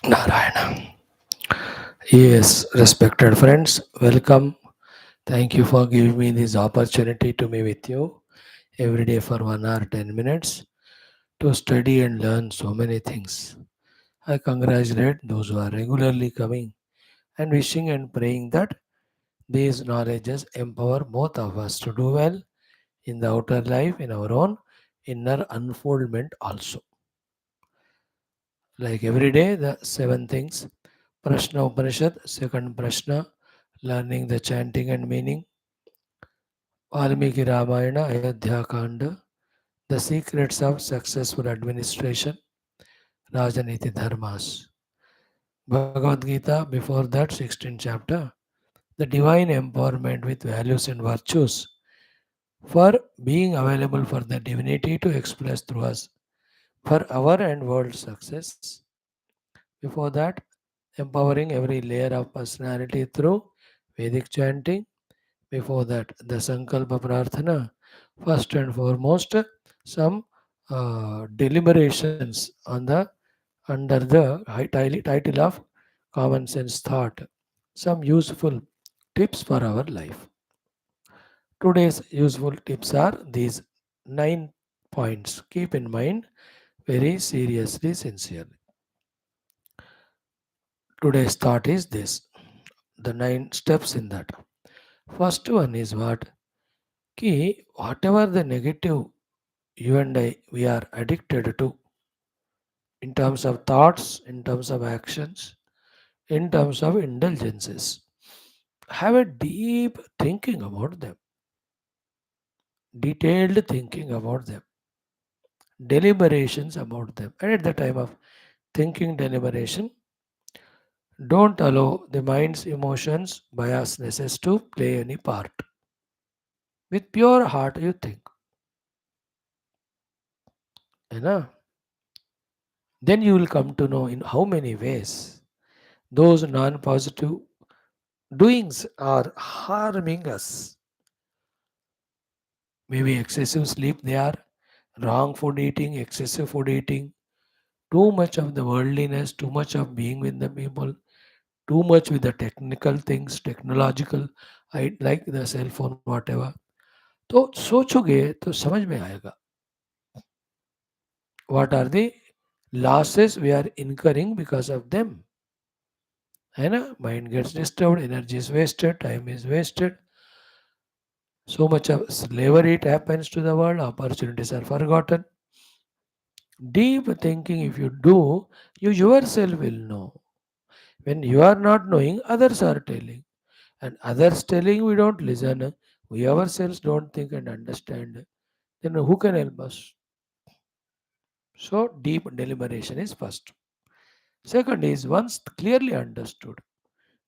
Narayana. Yes, respected friends, welcome. Thank you for giving me this opportunity to be with you every day for 1 hour 10 minutes to study and learn so many things. I congratulate those who are regularly coming and wishing and praying that these knowledges empower both of us to do well in the outer life, in our own inner unfoldment also. Like every day, the seven things. Prashna Upanishad, second Prashna, learning the chanting and meaning. Valmiki Ramayana, Ayodhya Kanda, the secrets of successful administration, Rajaneethi Dharmas. Bhagavad Gita, before that, 16th chapter, the divine empowerment with values and virtues for being available for the divinity to express through us for our and world success. Before that, empowering every layer of personality through Vedic chanting. Before that, the Sankalpa Prarthana. First and foremost, some deliberations on the under the title of Common Sense Thought. Some useful tips for our life. Today's useful tips are these 9 points. Keep in mind very seriously, sincerely. Today's thought is this, the 9 steps in that. First one is what? Ki, whatever the negative you and I, we are addicted to in terms of thoughts, in terms of actions, in terms of indulgences. Have a deep thinking about them, detailed thinking about them, deliberations about them. And at the time of thinking deliberation, don't allow the mind's emotions, biasnesses to play any part. With pure heart, you think. You know? Then you will come to know in how many ways those non positive doings are harming us. Maybe excessive sleep, they are wrong food eating, excessive food eating, too much of the worldliness, too much of being with the people, too much with the technical things, technological, like the cell phone, whatever. तो सोचोगे तो समझ में आएगा what are the losses we are incurring because of them. है ना? Mind gets disturbed, energy is wasted, time is wasted. So much of slavery it happens to the world, opportunities are forgotten. Deep thinking, if you do, you yourself will know. When you are not knowing, others are telling. And others telling, we don't listen. We ourselves don't think and understand. Then who can help us? So, deep deliberation is first. Second is once clearly understood,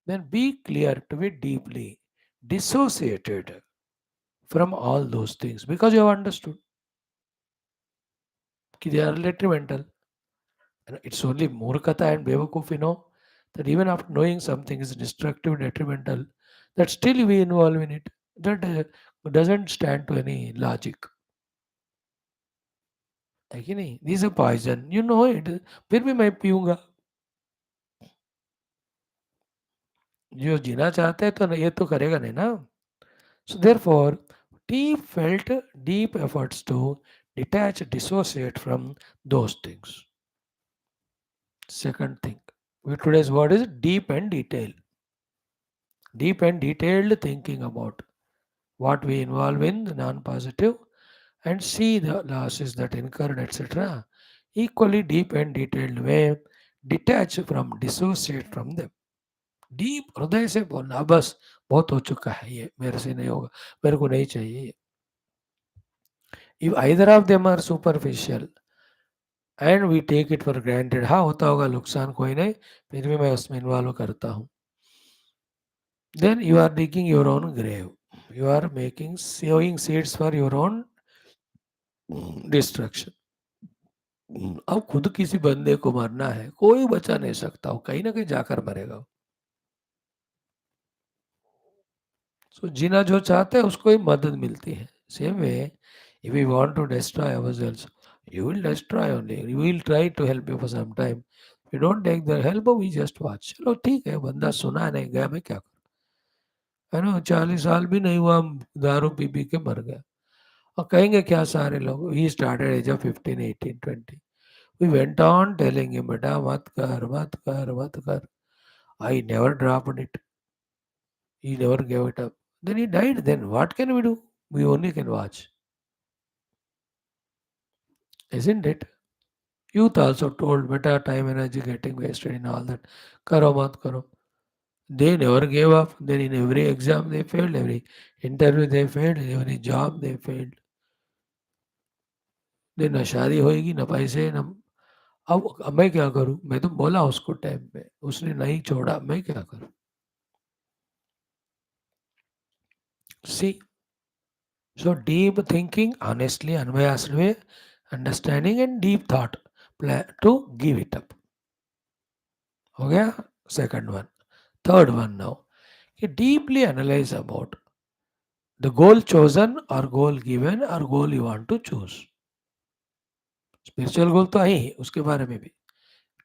then be clear to be deeply dissociated from all those things because you have understood that they are detrimental. And it's only Murkata and Bevakuf, that even after knowing something is destructive, detrimental, that still we involve in it. That doesn't stand to any logic. है कि नहीं? This is a poison. You know it. फिर भी मैं पीऊंगा. जो जीना चाहता है तो ये तो करेगा नहीं ना. So therefore, deep felt deep efforts to detach, dissociate from those things. Second thing, today's word is deep and detail. Deep and detailed thinking about what we involve in the non-positive and see the losses that incurred, etc. Equally deep and detailed way, detach from, dissociate from them. Deep हृदय से बोलना बस बहुत हो चुका है ये मेरे से नहीं होगा मेरे को नहीं चाहिए ये if either of them are superficial and we take it for granted हाँ होता होगा नुकसान कोई नहीं फिर भी मैं उसमें इन्वॉल्व करता हूँ then you are digging your own grave you are making sowing seeds for your own destruction अब खुद किसी बंदे को मरना है कोई बचा नहीं सकता हो कहीं ना कहीं जाकर मरेगा सो जीना जो चाहते हैं उसको ही मदद मिलती है same way if we want to destroy ourselves you will destroy only you will try to help you for some time We don't take the help, but we just watch. चलो ठीक है, बंदा सुना नहीं गया, मैं क्या करूँ? है ना, 40 साल भी नहीं हुआ, हम दारू पी पी के मर गया। और कहेंगे क्या सारे लोग, he started as of 15, 18, 20. We went on telling him, बेटा मत कर, मत कर, मत कर. I never dropped it. He never gave it up. Then he died. Then what can we do? We only can watch. Isn't it? Youth also told, beta, time, energy getting wasted in all that. Karo mat karo. They never gave up. Then in every exam they failed, every interview they failed, every job they failed. Then न शादी होएगी न पैसे न, अब मैं क्या करूं? मैं तो बोला उसको टाइम पे, उसने नहीं छोड़ा, मैं क्या करूं? See, so deep thinking, honestly, unbiased way, understanding and deep thought plan to give it up. हो गया second one. Third one now, कि deeply analyze about the goal chosen or goal given or goal you want to choose. Spiritual goal तो है ही, उसके बारे में भी.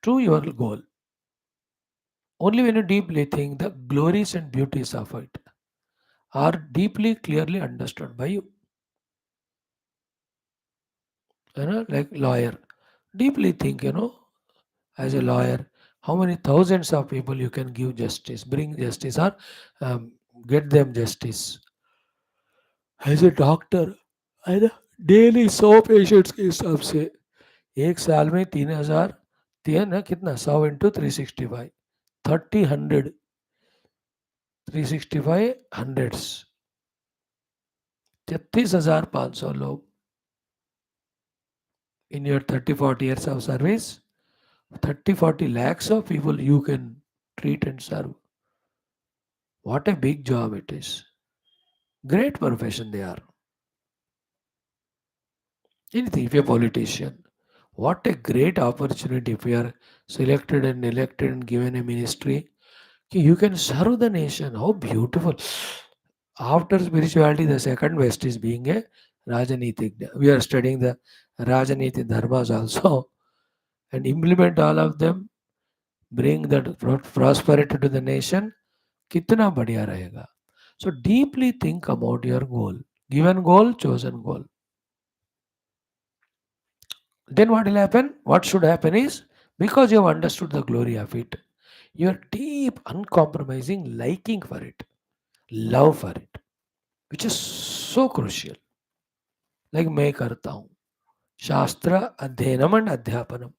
True your goal. Only when you deeply think the glories and beauties of it are deeply clearly understood by you. You know, like lawyer. Deeply think, as a lawyer, how many thousands of people you can give justice, bring justice, or um, get them justice. As a doctor, है ना, daily 100 patients के हिसाब से एक साल में 3,000, तीन ना कितना, 100 into 365, 30, 100, 365 हंड्रेड्स, 33,500 लोग in your 30-40 years of service, 30-40 lakhs of people you can treat and serve. What a big job it is. Great profession they are. Anything, if you're a politician, what a great opportunity if you are selected and elected and given a ministry. You can serve the nation. How beautiful. After spirituality, the second best is being a Rajaneethi. We are studying the Rajaneethi dharmas also and implement all of them, bring that prosperity to the nation. कितना बढ़िया रहेगा. So deeply think about your goal. Given goal, chosen goal. Then what will happen? What should happen is, because you have understood the glory of it, your deep, uncompromising liking for it, love for it, which is so crucial. Like मैं करता हूँ शास्त्र अध्ययनम and अध्यापनम.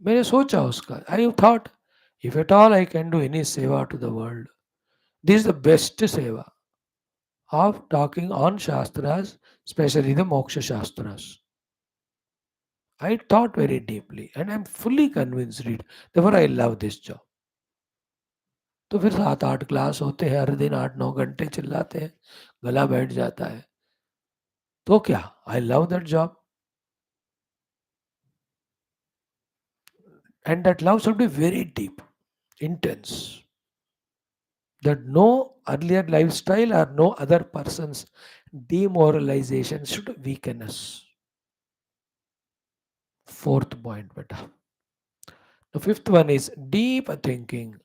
मैंने सोचा उसका, I thought if at all I can do any seva to the world, this is the best seva of talking on shastras, especially the moksha shastras. I thought very deeply and I'm fully convinced it. Therefore, I love this job. तो फिर 7-8 class होते हैं, हर दिन 8-9 घंटे चिल्लाते हैं, गला बैठ जाता है. तो क्या, I love that job. And that love should be very deep, intense. That no earlier lifestyle or no other person's demoralization should weaken us. Fourth point, beta. The fifth one is deep thinking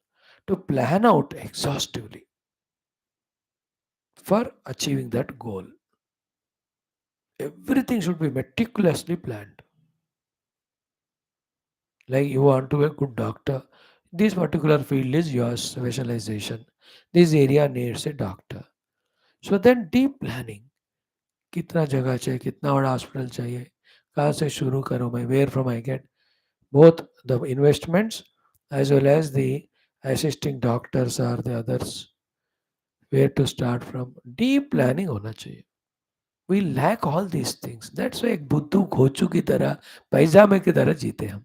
to plan out exhaustively for achieving that goal. Everything should be meticulously planned. Like you want to be a good doctor, this particular field is your specialization. This area needs a doctor. So then deep planning. कितना जगह चाहिए, कितना बड़ा hospital चाहिए, कहाँ से शुरू करूँ मैं, where from I get both the investments as well as the assisting doctors or the others, where to start from. Deep planning होना चाहिए. We lack all these things. That's why एक बुद्धू घोचू की तरह, पैजामे की तरह जीते हम.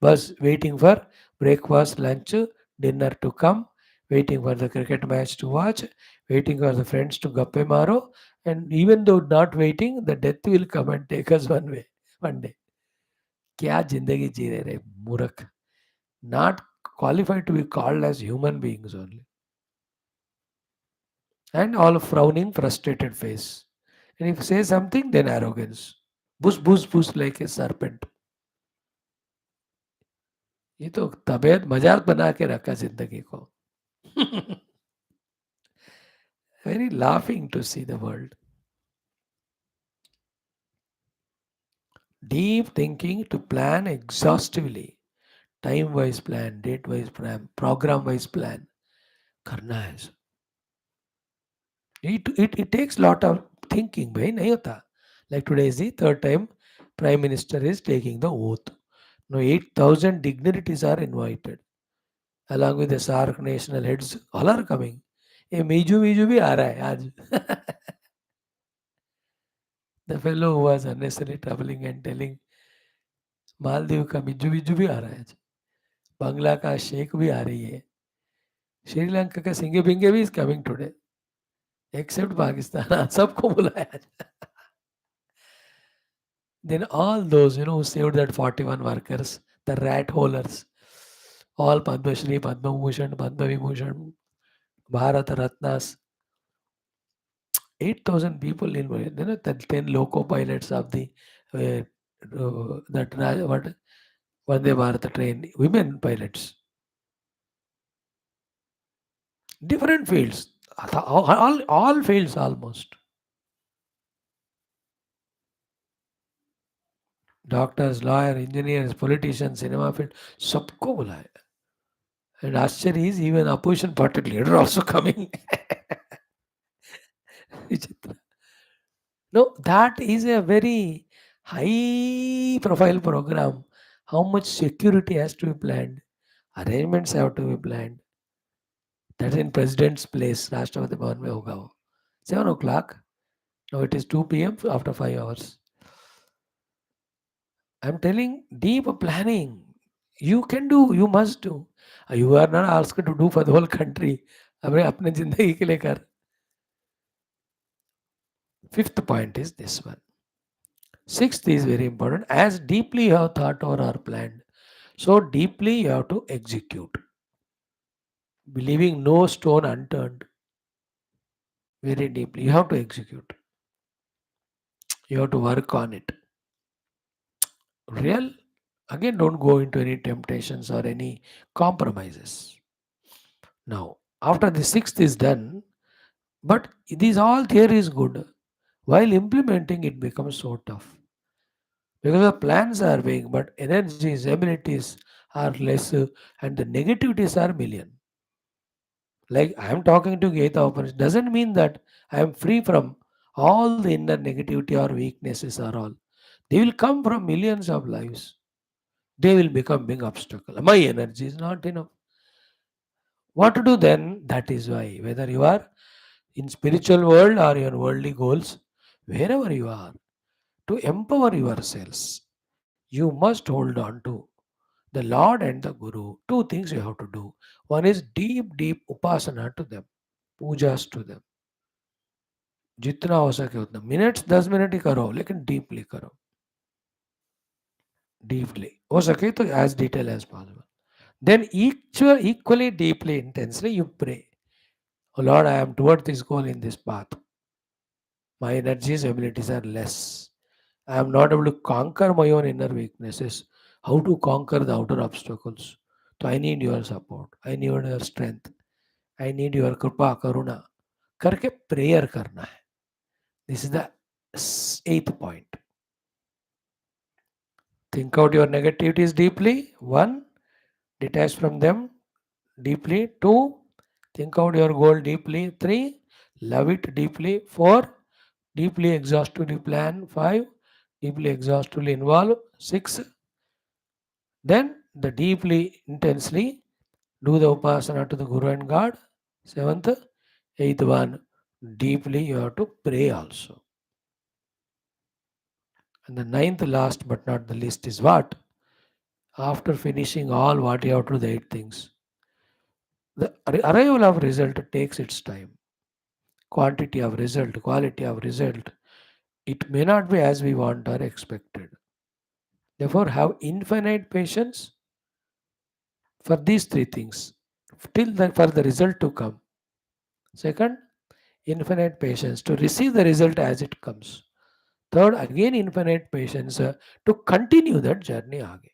बस waiting for breakfast, lunch, dinner to come, waiting for the cricket match to watch, waiting for the friends to gappe maro, and even though not waiting, the death will come and take us one day. क्या जिंदगी जी रहे रे मूर्ख. Not qualified to be called as human beings only. And all frowning, frustrated face. And if you say something, then arrogance. Bush, bush, bush like a serpent. ये तो तबीयत मजाक बना के रखा जिंदगी को. Very laughing to see the world. Deep thinking to plan exhaustively. Time wise plan, date wise plan, program wise plan. करना है. It takes lot of thinking. भाई नहीं होता. Like today is the third time Prime Minister is taking the oath. Now 8,000 dignitaries are invited. Along with the SARC national heads, all are coming. ये Meizu Meizu भी आ रहा है आज. The fellow who was unnecessarily troubling and telling Maldives का Meizu Meizu भी आ रहा है आज. बांग्ला का शेख भी आ रही है. श्रीलंका का सिंगे बिंगे भी is coming today. Except Pakistan. सबको बुलाया आज. Then all those, who saved that 41 workers, the rat holers, all Padma Shri, Padma Bhushan, Padma Vibhushan, Bharat Ratnas, 8,000 people in, the 10 loco pilots of the, what, Vande Bharat train, women pilots, different fields, all fields almost. Doctors, lawyers, engineers, politicians, cinema field, सबको बुलाया. And आश्चर्य is even opposition party leader also coming. Vichitra. No, that is a very high profile program. How much security has to be planned? Arrangements have to be planned. That's in President's place. Rashtrapati Bhavan mein hoga wo. 7 o'clock. Now it is 2 p.m. after 5 hours. I'm telling deep planning. You can do, you must do. You are not asked to do for the whole country. अबे अपने जिंदगी के लिए कर. Fifth point is this one. Sixth is very important. As deeply you have thought or planned, so deeply you have to execute. Believing no stone unturned. Very deeply. You have to execute. You have to work on it. Real, again, don't go into any temptations or any compromises. Now, after the sixth is done, but these all theory is good. While implementing, it becomes so tough. Because the plans are big, but energies, abilities are less, and the negativities are million. Like I am talking to Geetha Upanishad, doesn't mean that I am free from all the inner negativity or weaknesses or all. They will come from millions of lives. They will become big obstacle. My energy is not enough. What to do then? That is why whether you are in spiritual world or your worldly goals, wherever you are, to empower yourselves, you must hold on to the Lord and the Guru. Two things you have to do. One is deep, deep upasana to them, pujas to them. जितना हो सके उतना minutes 10 minute ही करो लेकिन deeply करो deeply हो सके तो as detail as possible then equally deeply intensely you pray, oh Lord, I am toward this goal in this path. My energies abilities are less. I am not able to conquer my own inner weaknesses. How to conquer the outer obstacles? So I need your support, I need your strength, I need your कृपा करुणा करके prayer करना है. This is the eighth point. Think out your negativities deeply. One, detach from them deeply. Two, think out your goal deeply. Three, love it deeply. Four, deeply exhaustively plan. Five, deeply exhaustively involve. Six, then the deeply intensely do the upasana to the Guru and God. Seventh, eighth one, deeply you have to pray also. And the ninth, last but not the least, is what? After finishing all what you have to do, the 8 things, the arrival of result takes its time. Quantity of result, quality of result, it may not be as we want or expected. Therefore, have infinite patience for these 3 things till for the result to come. Second, infinite patience to receive the result as it comes. Third, again infinite patience to continue that journey आगे.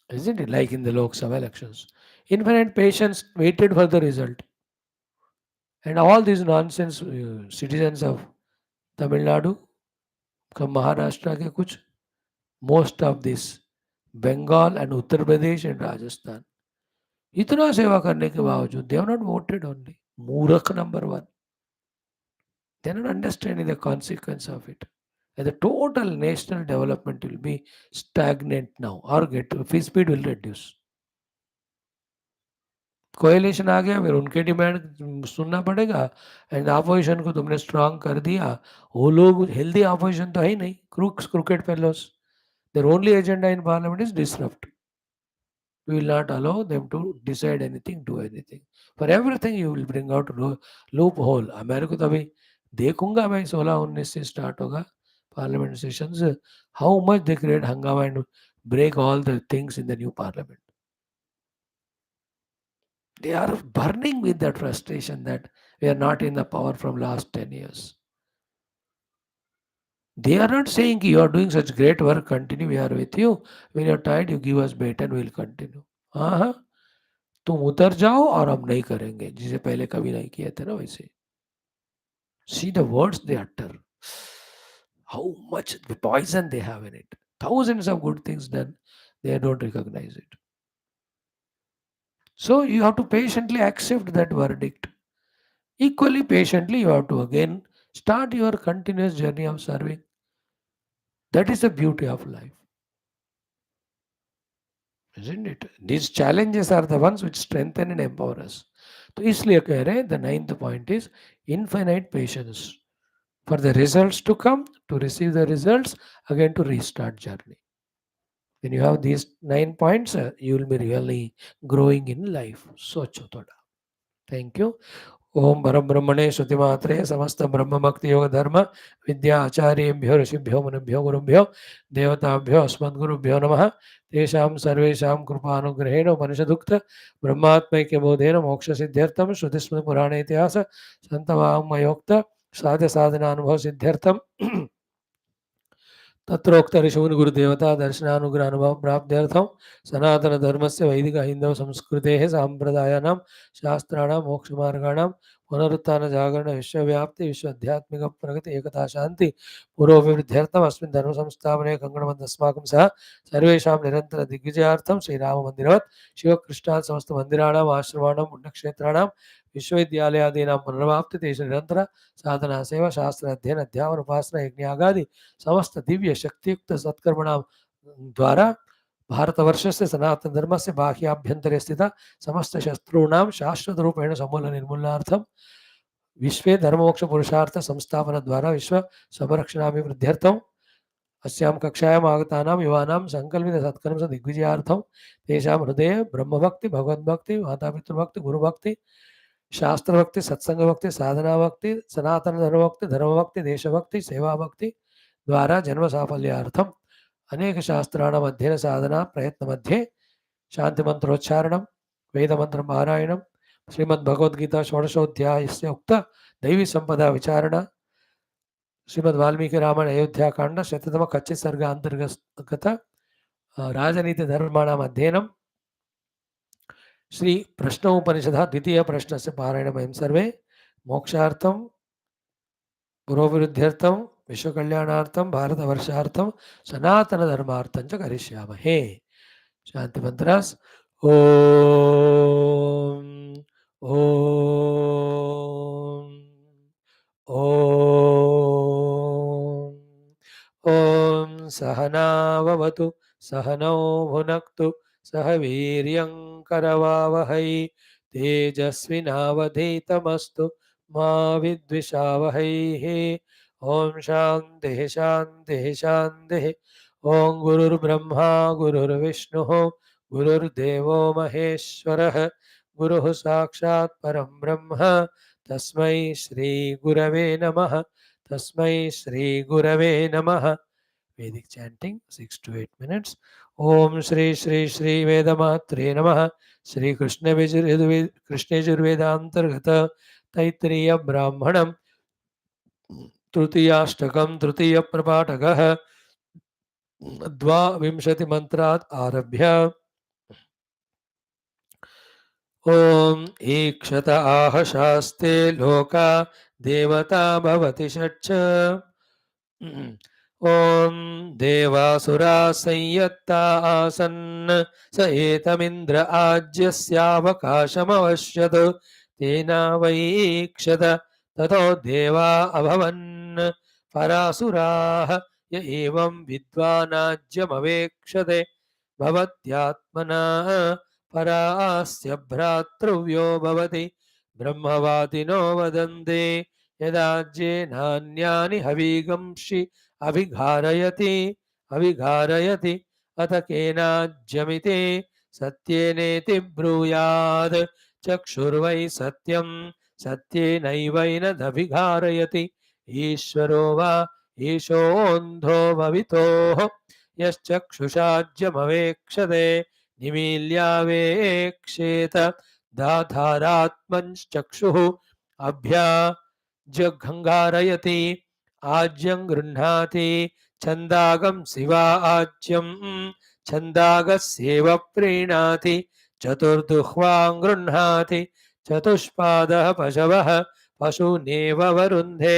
isn't it? Like in the Lok Sabha elections. Infinite patience waited for the result. And all these nonsense citizens of Tamil Nadu, from Maharashtra के कुछ, most of this, Bengal and Uttar Pradesh and Rajasthan, इतना सेवा करने के बावजूद they have not voted only. मूर्ख number one. They are not understanding the consequence of it. And the total national development will be stagnant now or get fee speed will reduce. Coalition आ गया, फिर उनके demand सुनना पड़ेगा. And opposition को तुमने strong कर दिया, वो लोग हेल्दी अपोजिशन तो है ही नहीं, crooks cricket fellows. Their only agenda in parliament is disrupt. We will not allow them to decide anything, do anything. For everything you will bring out loophole. मेरे को तो अभी देखूंगा मैं 16-19 से स्टार्ट होगा parliament sessions, how much they create हंगामा and break all the things in the new parliament. They are burning with that frustration that we are not in the power from last 10 years. They are not saying you are doing such great work, continue, we are with you. When you are tired, you give us bait and we will continue. हाँ, तुम उतर जाओ और हम नहीं करेंगे, जिसे पहले कभी नहीं किए थे ना वैसे. See the words they utter. How much poison they have in it. Thousands of good things done, they don't recognize it. So you have to patiently accept that verdict. Equally patiently, you have to again start your continuous journey of serving. That is the beauty of life. Isn't it? These challenges are the ones which strengthen and empower us. तो इसलिए कह रहे हैं, the ninth point is infinite patience for the results to come, to receive the results, again to restart journey. When you have these 9 points, you will be really growing in life. सोचो थोड़ा. Thank you. ओम परब्रह्मणे श्रुतिमात्रे समस्त ब्रह्म भक्ति योग धर्म विद्या आचार्येभ्यो ऋषिभ्यो मुनिभ्यो गुरुभ्यो देवताभ्यो अस्मद्गुरुभ्यो नमः. तेषां सर्वेषां कृपानुग्रहेण उपनिषदुक्त ब्रह्मात्मैक्य बोधेन मोक्ष सिद्ध्यर्थम श्रुतिस्मृतिपुराणे इतिहास संतवाङ्मयोक्त साध्य साधनानुभव सिद्ध्यर्थम तत्रोक्त ऋषून् गुरुदेवता दर्शनानुग्रहानुभव प्राप्त्यर्थं सनातन धर्मस्य वैदिक हिंदव संस्कृतेः सांप्रदायानां शास्त्राणां मोक्षमार्गाणां पुनरुत्थान जागरण विश्वव्याप्ति विश्व आध्यात्मिक प्रगति एकता शांति पुरोभिवृद्ध्यर्थम् अस्मिन् धर्म संस्थापने कङ्कणबद्धस्माकं सह सर्वेषां निरन्तर दिग्विजयार्थं श्रीराममन्दिरवत् शिवकृष्णात् समस्त मन्दिराणाम् आश्रमाणां पुण्यक्षेत्राणां विश्वविद्यालयादीनां पुनर्वाप्ति तेषु निरन्तर साधना सेवा शास्त्र अध्ययन अध्यापन उपासना यज्ञागादि समस्त दिव्य शक्तियुक्त सत्कर्मणां द्वारा भारतवर्ष से सनातन धर्म से बाह्याभ्यंतरे स्थित समस्त शत्रूणां शाश्वत रूपेण समूल निर्मूलनार्थम विश्वे धर्ममोक्ष पुरुषार्थ संस्थापन द्वारा विश्व संरक्षणाभिवृद्ध्यर्थम अस्यां कक्षायाम् आगतानां युवानां संकल्पित सत्कर्म दिग्विजयार्थम तेषां हृदये ब्रह्मभक्ति भगवद्भक्ति मातापितृभक्ति गुरुभक्ति शास्त्रभक्ति सत्संगभक्ति साधनाभक्ति सनातन धर्मभक्ति देशभक्ति सेवाभक्ति द्वारा जन्म साफल्यार्थम अनेक शास्त्राणाम् अध्ययन साधना प्रयत्न मध्ये शांति मंत्रोच्चारणं वेद मंत्र पारायणं श्रीमद्भगवद्गीता षोडशोऽध्यायस्य उक्त दैवी संपदा विचारणा श्रीमद् वाल्मीकि रामायण अयोध्या कांड शततम कच्चित् सर्ग अंतर्गत राजनीति धर्माणाम् अध्ययनं श्री प्रश्नोपनिषद द्वितीय प्रश्न से पारायण वयं सर्वे मोक्षार्थं पुरोभिवृद्ध्यर्थं विश्वकल्याणार्थं भारतवर्षार्थं सनातन धर्मार्थं च करिष्यामहे. शांति मंत्रास. ओम ओम ओम ओम सहनाववतु सहनौ भुनक्तु सह वीर्यं करवावहै तेजस्विनावधीतमस्तु मा विद्विषावहैः. ओम शान्तिः शान्तिः शान्तिः. ओम गुरुर्ब्रह्मा गुरुर्विष्णुः गुरुर्देवो महेश्वरः गुरुः साक्षात् परं ब्रह्म तस्मै श्री गुरवे नमः. तस्मै श्री गुरवे नमः. Vedic chanting 6 to 8 minutes. Om Shri Shri Shri Vedamatre Namaha. Shri Krishna Yajurvedantargata Taittiriya Brahmanam Trutiyashtakam Trutiya Prapatagah द्वाविंशति मंत्रात् आरभ्य ॐ ईक्षत आह शास्ते लोका देवता भवति षट्च ॐ देवासुरा संयत्ता आसन् स एतमिन्द्र आज्यस्यावकाशमवश्यत् तेना वैक्षत ततो देवा अभवन् परासुराः य एवं विद्वानाज्यमवेक्षते भवत्यात्मना परास्य भ्रातृव्यो भवति ब्रह्मवादिनो वदन्ते यदाज्येनान्यानि हवीगंषि अभिघारयति अथ केनाज्यमिति सत्येनेति ब्रूयात् चक्षुर्वै सत्यं सत्येनैवैनदभिघारयति ईश्वरो वा ईशोऽन्धो भवितोः यश्चक्षुषाज्यमवेक्षते निमील्यावेक्षेत दाधारात्मञ्चक्षुः अभ्या जघङ्गारयति आज्यं गृह्णाति छन्दागं शिवा आज्यं छन्दागस्येव प्रीणाति चतुर्दुह्वां गृह्णाति चतुष्पादः पशवः पशूनेव वरुन्धे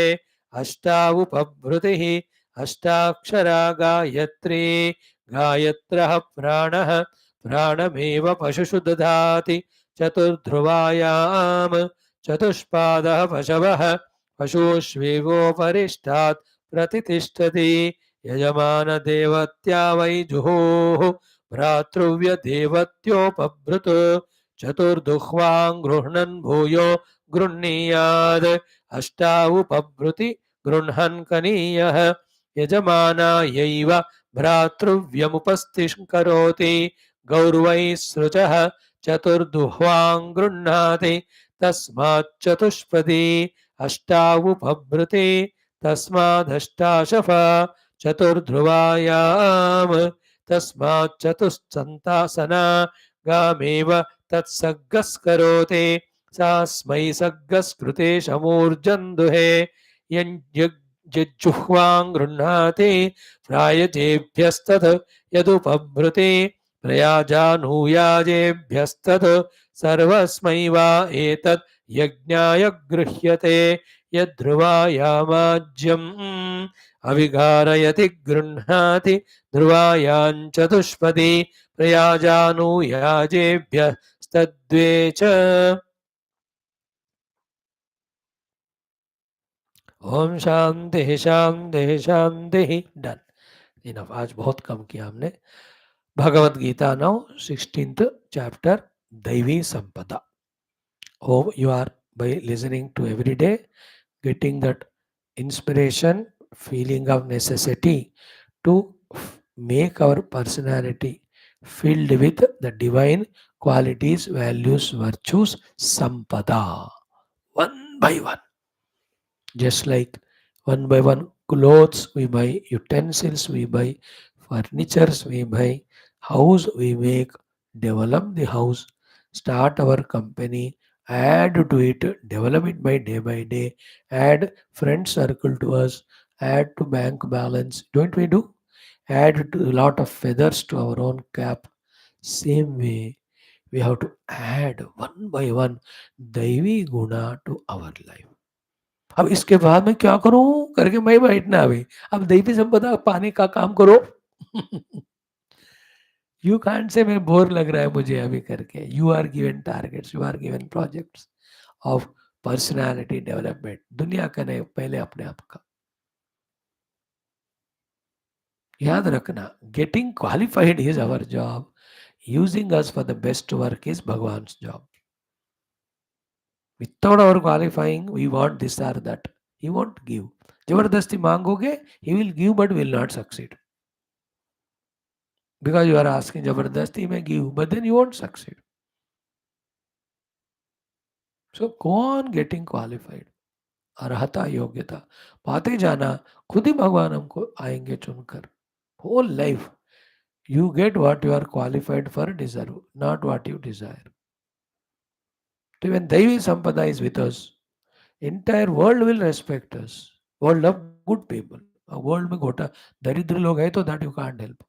अष्टावुपभृतिः अष्टाक्षरा गायत्री गायत्रः प्राणः प्राणमेव पशुषु दधाति चतुर्ध्रुवायाम् चतुष्पादः पशवः पशुष्वेवोपरिष्टात् प्रतितिष्ठति यजमानदेवत्या वै जुहोः भ्रातृव्यदेवत्योपभृत् चतुर्दुह्वां गृह्णन् भूयो गृह्णीयात् अष्टावुपभृति गृह्णन् कनीयः यजमानायैव भ्रातृव्यमुपस्तिष्करोति गौर्वै सृजः चतुर्दुह्वां गृह्णाति तस्माच्चतुष्पदी अष्टावुपभृति तस्मादष्टाशफ चतुर्ध्रुवायाम् तस्माच्चतुश्चन्तासना गामेव तत्सर्गस्करोति सास्मै सर्गस्कृते शमूर्जन्दुहे यज्जुह्वां गृह्णाति प्रायजेभ्यस्तत् यदुपभृति प्रयाजानूयाजेभ्यस्तत् सर्वस्मै वा एतत् यज्ञाय गृह्यते यद्ध्रुवायामाज्यम् अविगारयति गृह्णाति ध्रुवायाञ्चतुष्पदी प्रयाजानूयाजेभ्यस्तद्वे च ओम शांति शांति शांति डन इनफ आज बहुत कम किया हमने Bhagavad Gita now 16th chapter दैवी संपदा hope you are by listening to every day getting that inspiration feeling of necessity to make our personality filled with the divine qualities values virtues sampada one by one just like one by one clothes we buy utensils we buy furnitures we buy house we make develop the house start our company add to it develop it by day add friend circle to us add to bank balance don't we do add to a lot of feathers to our own cap same way we have to add one by one daivi guna to our life अब इसके बाद मैं क्या करूं करके मैं बैठना अभी अब दैवी संपदा पाने का काम करो यू कांट से मैं बोर लग रहा है मुझे अभी करके you are given targets you are given projects of personality development दुनिया का नहीं पहले अपने आप का याद रखना getting qualified is our job using us for the best work is Bhagwan's job without our qualifying we want this or that he won't give जबरदस्ती मांगोगे he will give but will not succeed because you are asking जबरदस्ती में give but then you won't succeed so go on getting qualified अर्हता योग्यता पाते जाना खुद ही भगवान हमको आएंगे चुनकर whole life you get what you are qualified for deserve not what you desire so when Daivi Sampada is with us entire world will respect us world of good people a world में घोटा दरिद्र लोग है तो that you can't help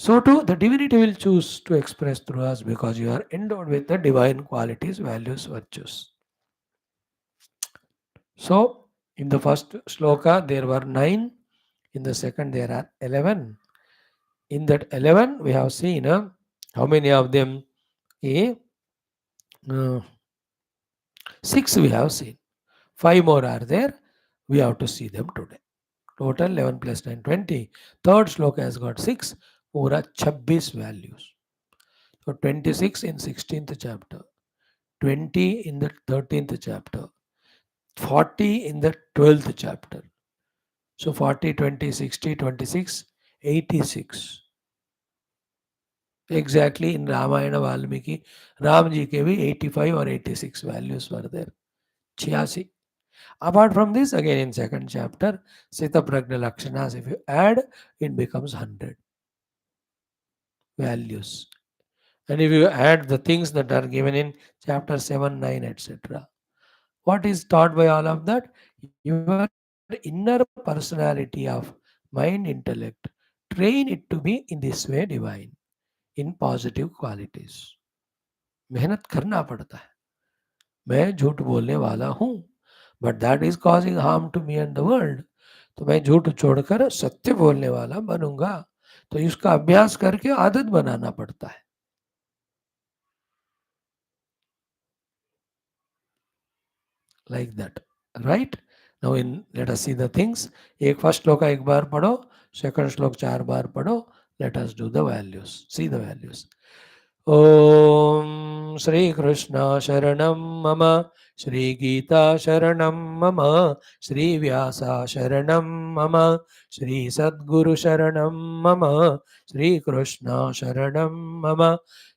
So too, the divinity will choose to express through us because you are endowed with the divine qualities, values, virtues. So, in the first shloka, there were 9. In the second, there are 11. In that 11, we have seen how many of them? Eh? Uh, 6 we have seen. 5 more are there. We have to see them today. Total 11 plus 9, 20. Third shloka has got 6. Pura 26 values. So 26 in 16th chapter, 20 in the 13th chapter, 40 in the 12th chapter. So 40, 20, 60, 26, 86. Exactly in Ramayana Valmiki, Ram ji ke bhi 85 or 86 values were there. 86. Apart from this, again in second chapter, Sita Pragna Lakshanas, if you add, it becomes 100 values. And if you add the things that are given in chapter 7, 9, etc. What is taught by all of that? Your inner personality of mind, intellect, train it to be in this way divine, in positive qualities. मेहनत करना पड़ता है. मैं झूठ बोलने वाला हूँ, but that is causing harm to me and the world. तो मैं झूठ छोड़कर सत्य बोलने वाला बनूंगा. तो इसका अभ्यास करके आदत बनाना पड़ता है. Like that, right? Now in let us see the things. एक first श्लोक एक बार पढ़ो, second श्लोक 4 बार पढ़ो. Let us do the values. See the values. ॐ श्रीकृष्ण शरणं मम, श्रीगीता शरणं मम, श्रीव्यासा शरणं मम, श्रीसद्गुरु शरणं मम, श्रीकृष्ण शरणं मम,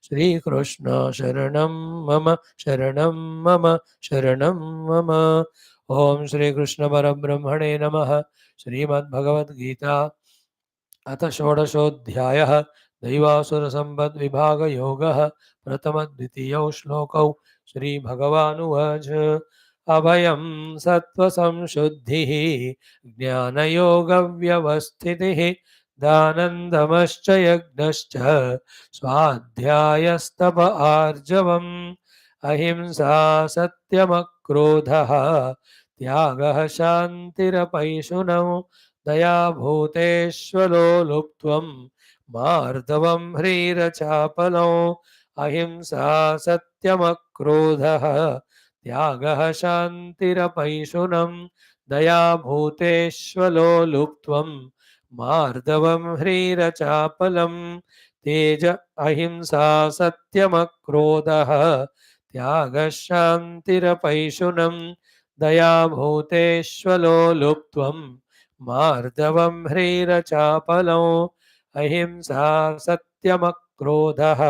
श्रीकृष्ण शरणं मम, शरणं मम, शरणं मम. ॐ श्रीकृष्ण परब्रह्मणे नमः. श्रीमद्भगवद्गीता अथ षोडशोऽध्यायः. दैवासुरसम्पद्विभागयोगः. प्रथमद्वितीयौ श्लोकौ. श्रीभगवानुवाच अभयं सत्त्वसंशुद्धिः ज्ञानयोगव्यवस्थितिः दानन्दमश्च यज्ञश्च स्वाध्यायस्तप आर्जवम् अहिंसा सत्यमक्रोधः त्यागः शान्तिरपैशुनौ दयाभूतेष्वलो लुप्त्वं मार्दवं ह्रीरचापलो अहिंसा सत्यमक्रोधः त्यागः शान्तिरपैशुनं दयाभूतेष्वलो लुप्त्वं मार्दवं ह्रीरचापलं तेज अहिंसा सत्यमक्रोधः त्यागः शान्तिरपैशुनं दयाभूतेष्वलो लुप्त्वं मार्दवं ह्रीरचापलो अहिंसा सत्यमक्रोधः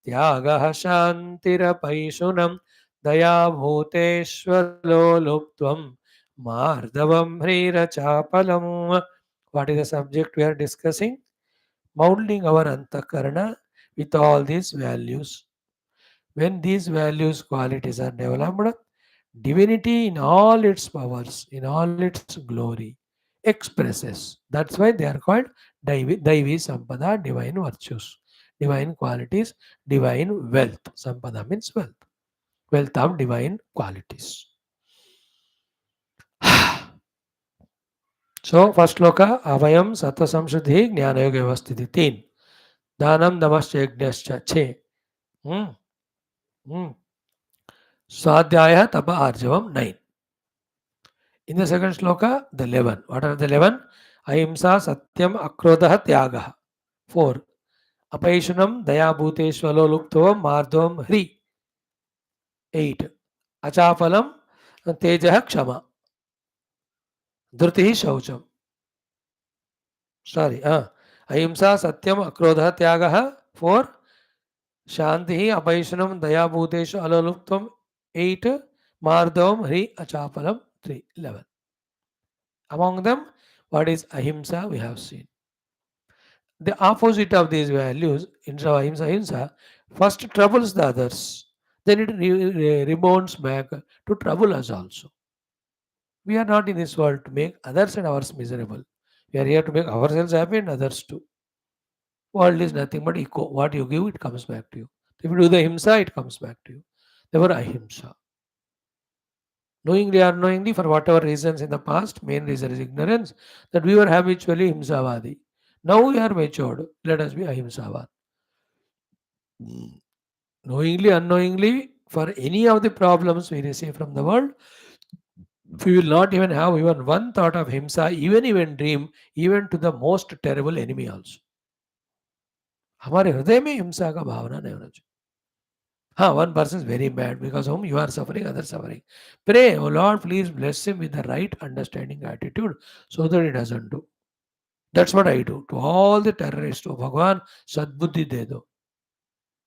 त्यागः शान्तिरपैशुनं दयाभूतेष्वलो लुप्त्वं मार्दवं ह्रीरचापलम्. What is the subject we are discussing? Molding our antakarana with all these values. When these values qualities are developed, divinity in all its powers, in all its glory, expresses. That's why they are called Daivi Sampada, divine virtues, divine qualities, divine wealth. Sampada means wealth, wealth of divine qualities. So, first loka, Avayam Sattva Samshuddhi Jnana Yoga Vyavasthiti 3. Danam Damascha Yajnascha 6. Hmm. Hmm. Swadhyaya Tapa Arjavam 9. In the second shloka, the 11. What are the 11? Ahimsa Satyam Akrodha Tyagaha. 4. Apaishunam Dayabhuteshvalo Luktovam Mardom Hri. 8. Achapalam Tejaha Kshama. Dhrutihi Shaucham. Sorry. Ahimsa Satyam Akrodha Tyagaha. 4. Shantihi Apaishunam Dayabhuteshvalo Luktovam. 8. Mardom Hri Achapalam 3. 11. Among them, what is ahimsa we have seen. The opposite of these values, instead of ahimsa, ahimsa, first troubles the others, then it rebounds back to trouble us also. We are not in this world to make others and ours miserable. We are here to make ourselves happy and others too. World is nothing but echo. What you give, it comes back to you. If you do the himsa, it comes back to you. Therefore, ahimsa. Knowingly or unknowingly, for whatever reasons in the past, main reason is ignorance, that we were habitually himsavadi. Now we are matured. Let us be ahimsavad. Knowingly, unknowingly, for any of the problems we receive from the world, we will not even have even one thought of himsa, even dream, even to the most terrible enemy also. हमारे हृदय में हिंसा का भावना नहीं होना चाहिए. हाँ, one person is very bad because whom you are suffering, others suffering. Pray, oh Lord, please bless him with the right understanding attitude so that he doesn't do. That's what I do. To all the terrorists, oh Bhagwan, Sadbuddhi de do.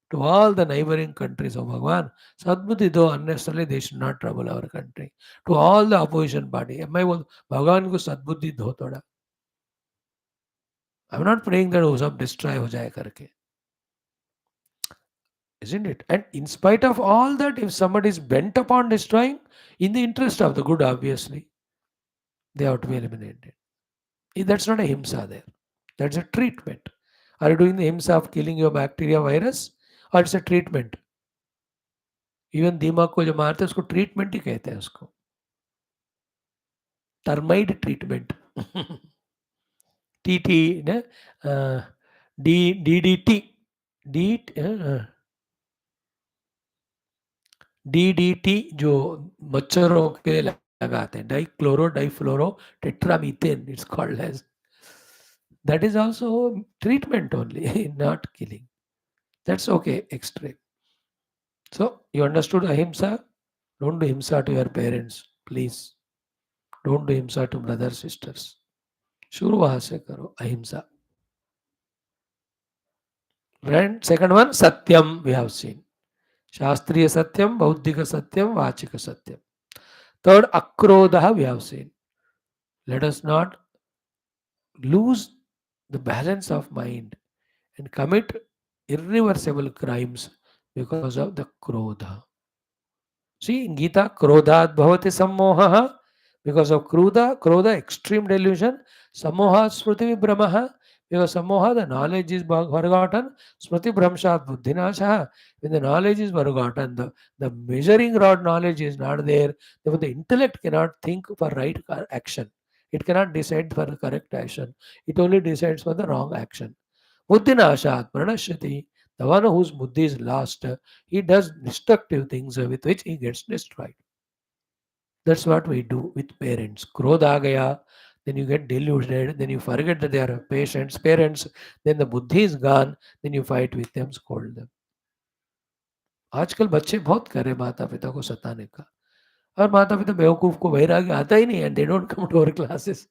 To all the neighboring countries, oh Bhagwan, Sadbuddhi do, unnecessarily they should not trouble our country. To all the opposition party, मैं बोल भगवान को सद्बुद्धि दो थोड़ा. I'm not praying that वो सब destroy हो जाए करके. Isn't it? And in spite of all that, if somebody is bent upon destroying, in the interest of the good, obviously, they have to be eliminated. That's not a himsa there. That's a treatment. Are you doing the himsa of killing your bacteria virus? Or it's a treatment? Even दीमक को जो मारते हैं उसको treatment ही कहते हैं उसको. Termite treatment. टीटी ने डीडीटी डीडीटी जो मच्छरों के लगाते हैं, dichloro difluoro tetramethane, it's called as. That is also treatment only, not killing. That's okay, extreme. So, you understood ahimsa? Don't do himsa to your parents, please. Don't do himsa to brothers, sisters. शुरू वहां से करो ahimsa. And second one, satyam, we have seen. Shastriya satyam, bauddhika satyam, vachika satyam. Third, akrodha, we have seen. Let us not lose the balance of mind and commit irreversible crimes because of the krodha. See, in Gita, krodhat bhavati sammoha. Because of krodha, extreme delusion. Sammoha smriti vibhramaha. Because sammoha, the knowledge is forgotten. Smriti bhramshat buddhinasha. When the knowledge is forgotten, the measuring rod knowledge is not there. Therefore, the intellect cannot think for right action. It cannot decide for the correct action. It only decides for the wrong action. Buddhinashat pranashyati. The one whose buddhi is lost, he does destructive things with which he gets destroyed. That's what we do with parents. Krodha aa gaya, then you get deluded, then you forget that they are parents, then the buddhi is gone, then you fight with them, scold them. आजकल बच्चे बहुत कर रहे माता पिता को सताने का, और माता पिता बेवकूफ को वैराग्य आता ही नहीं, and they don't come to our classes.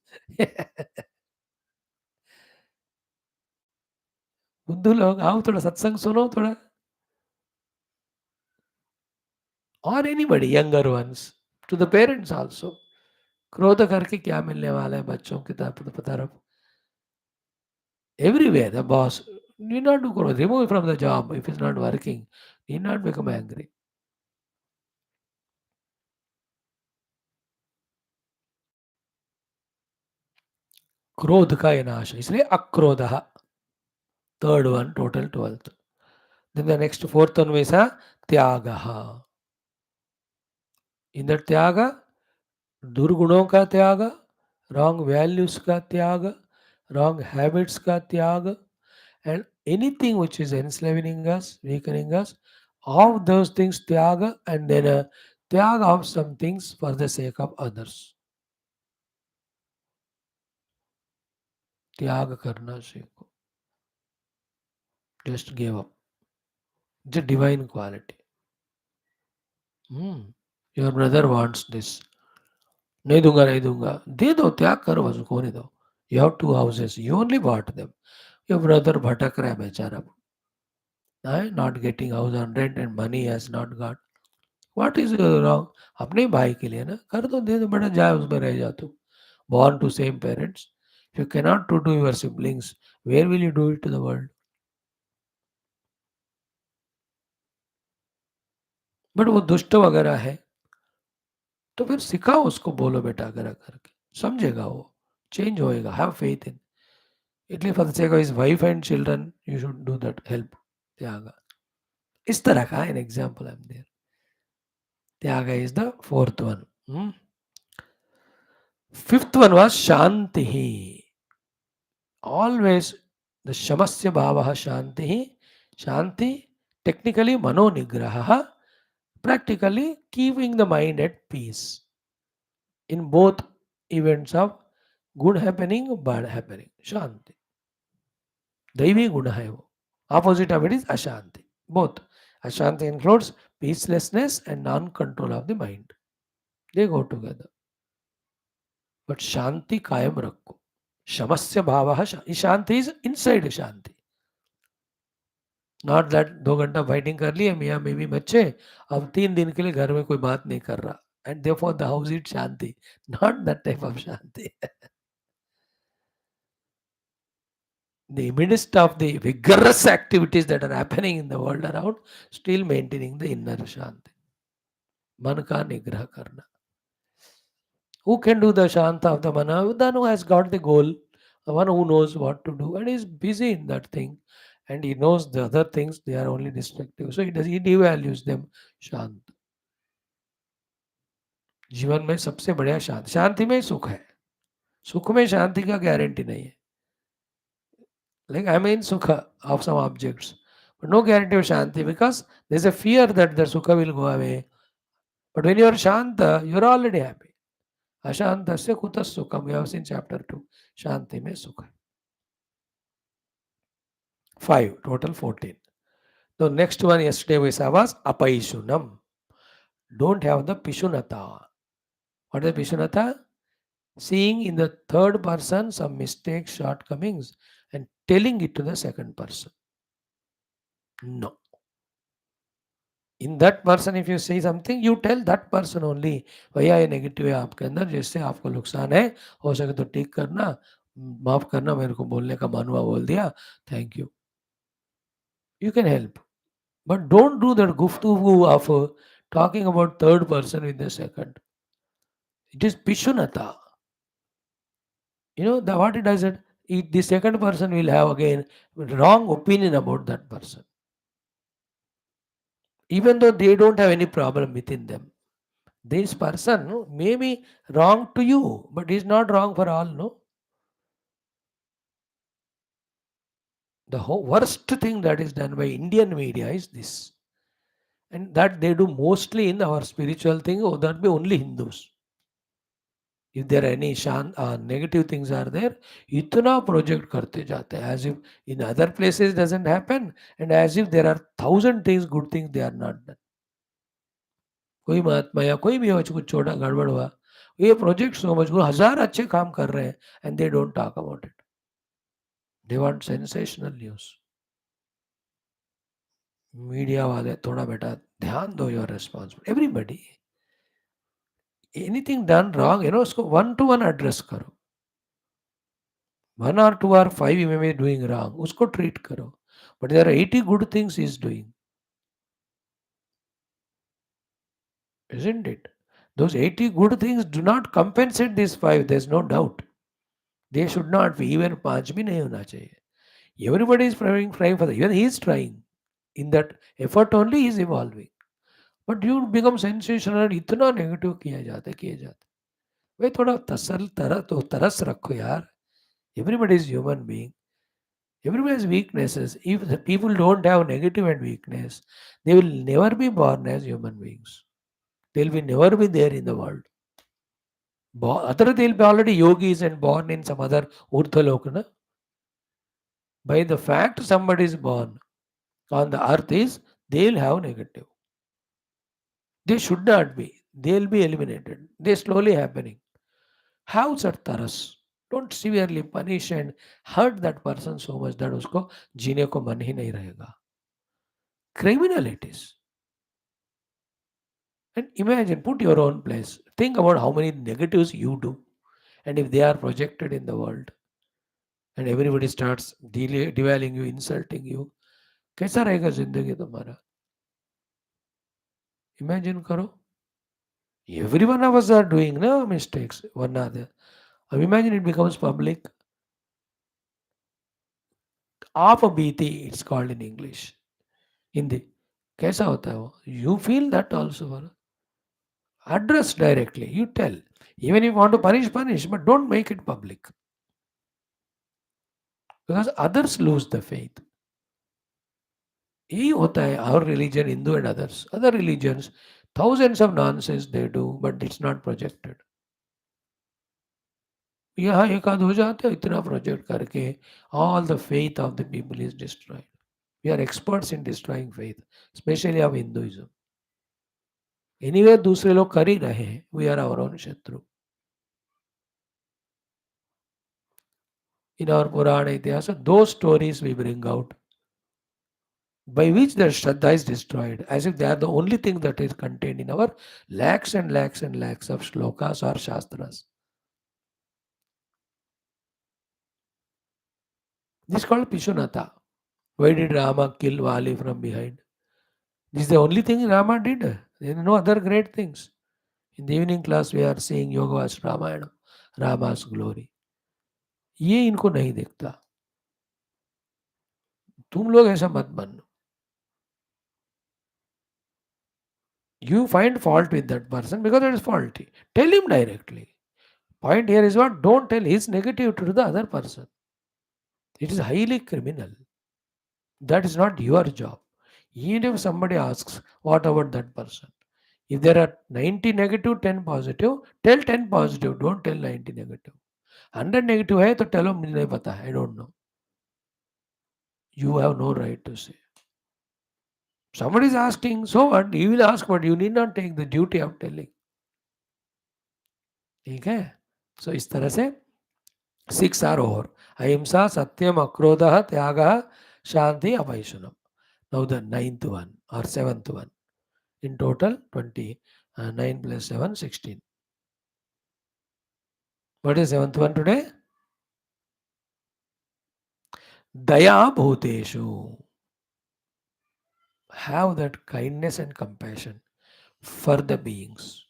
बुद्धू लोग आओ थोड़ा सत्संग सुनो थोड़ा. और anybody younger ones, to the parents also. क्रोध करके क्या मिलने वाला है बच्चों की तरफ. Everywhere, the boss need not do crore. Remove it from the job if it's not working. Need not become angry. क्रोध का ये नाश, इसलिए अक्रोध. Third one, total 12th. Then the next fourth one is त्याग. In that त्याग, दुर्गुणों का त्याग, wrong values का त्याग, wrong habits का त्याग, and anything which is enslaving us, weakening us, of those things tyaga, and then a tyaga of some things for the sake of others. त्याग करना सीखो. Just give up. It's a divine quality. Your brother wants this. नहीं दूंगा. दे दो, त्याग करो, उसको होने दो. You have 2 houses. You only bought them. Your brother भटक रहा है बेचारा. Not getting house on rent and money has not got. What is wrong? अपने भाई के लिए ना कर दो, दे दो, बेटा जाए उसमें रह जा तू. Born to same parents. If you cannot do to your siblings, where will you do it to the world? But वो दुष्ट वगैरह है तो फिर सिखाओ उसको, बोलो बेटा अगर करके समझेगा वो, चेंज होएगा. Have faith in. At least for the sake of his wife and children, you should do that help. Tyaga. इस तरह का an example I'm there. Tyaga is the fourth one. Fifth one was Shanti. Always the Shamasya Bhavaha Shanti. Shanti, technically Mano Nigraha, practically keeping the mind at peace in both events of good happening, bad happening. Shanti. दैवी गुण है वो. Opposite of it is Ashanti. Both. Ashanti includes peacelessness and non-control of the mind. They go together. But Shanti कायम रखो. शमस्य भावः शांति is inside Shanti. Not that 2 घंटा fighting कर लिए मियाँ बीवी बच्चे अब 3 दिन के लिए घर में कोई बात नहीं कर रहा and therefore the house is Shanti. Not that type of Shanti. The midst of the vigorous activities that are happening in the world around, still maintaining the inner shanti. मन का निग्रह करना. Who can do the shanta of the mana? The one who has got the goal, the one who knows what to do and is busy in that thing, and he knows the other things they are only destructive. So he devalues them. शांत. जीवन में सबसे बढ़िया शांति. शांति में सुख है. सुख में शांति का गारंटी नहीं है. Like I mean sukha of some objects, but no guarantee of shanti because there's a fear that the sukha will go away. But when you are shanta, you're already happy. Ashantasya kutas sukham. We have seen chapter 2. Shanti mein sukha. 5, total 14. The next one yesterday we saw was apaishunam. Don't have the pishunata. What is pishunata? Seeing in the third person some mistakes, shortcomings, and telling it to the second person. No. In that person if you say something, you tell that person only. भैया ये negative है आपके अंदर, जिससे आपको नुकसान है, हो सके तो ठीक करना, माफ करना, मेरे को बोलने का मानवा बोल दिया, thank you. You can help, but don't do that guftu of talking about third person with the second. It is pishunata. You know what it does? The second person will have again wrong opinion about that person, even though they don't have any problem within them. This person may be wrong to you, but he's not wrong for all, no? The worst thing that is done by Indian media is this. And that they do mostly in our spiritual thing, or that be only Hindus. If there are any negative things are there, itna project karte jate as if in other places doesn't happen, and as if there are 1,000 things, good things they are not done. कोई महात्मा या कोई भी हो कुछ छोटा गड़बड़ हुआ, ये प्रोजेक्ट सो मच 1,000 अच्छे काम कर रहे हैं and they don't talk about it. They want sensational news. Media वाले थोड़ा बेटा ध्यान दो, your responsible. Everybody anything done wrong, उसको 1-to-1 एड्रेस करो. 1 or 2 or 5 you may be doing wrong, उसको ट्रीट करो. But there are 80 good things is doing, isn't it? Those 80 good things do not compensate these 5, there's no doubt. They should not be. Even 5 भी नहीं होना चाहिए. Everybody is trying for that. Even he is trying. In that effort only he is evolving. But you become sensational, इतना negative किया जाता है. भाई थोड़ा तरस रखो यार. Everybody is human being. Everybody has weaknesses. If the people don't have negative and weakness, they will never be born as human beings. They will never be there in the world. Other they'll be already yogis and born in some other Urdhva. By the fact somebody is born on the earth is, they'll have negative. They should not be. They'll be eliminated. They're slowly happening. Have such taras. Don't severely punish and hurt that person so much that usko जीने को मन ही नहीं रहेगा. Criminal it is. And imagine, put your own place. Think about how many negatives you do. And if they are projected in the world, and everybody starts devaluing you, insulting you, कैसा रहेगा जिंदगी तुम्हारा? Imagine करो. Every one of us are doing no mistakes, one other. Imagine it becomes public. आप बीती it's called in English. Hindi कैसा होता है वो? You feel that also. Address directly. You tell. Even if you want to punish, punish, but don't make it public. Because others lose the faith. यही होता है our religion, Hindu and others. Other religions, thousands of nonsense they do, but it's not projected. यहाँ एक आध हो जाते हैं इतना प्रोजेक्ट करके all the faith of the people is destroyed. We are experts in destroying faith, especially of Hinduism. Anyway, दूसरे लोग कर ही रहे हैं. We are our own शत्रु. In our Purana Itihasa, those stories we bring out by which their Shraddha is destroyed, as if they are the only thing that is contained in our lakhs and lakhs and lakhs of shlokas or shastras. This is called Pishunata. Why did Rama kill Vali from behind? This is the only thing Rama did. There are no other great things. In the evening class, we are seeing Yoga's Ramayana, Rama's glory. ये इनको नहीं दिखता. तुम लोग ऐसा मत बनो. You find fault with that person because it is faulty. Tell him directly. Point here is what? Don't tell his negative to the other person. It is highly criminal. That is not your job. Even if somebody asks, what about that person? If there are 90 negative, 10 positive, tell 10 positive, don't tell 90 negative. 100 negative है तो tell मुझे नहीं पता है, I don't know. You have no right to say. Somebody is asking, so what? You will ask, but you need not take the duty of telling. ठीक है? So इस तरह से 6 are over. Ahimsa, Satyam, Akrodha, Tyaga, Shanti, Apaisunam. Now the 9th one or 7th one. In total 20. 9 plus 7, 16. What is 7th one today? Daya Bhuteshu. Have that kindness and compassion for the beings.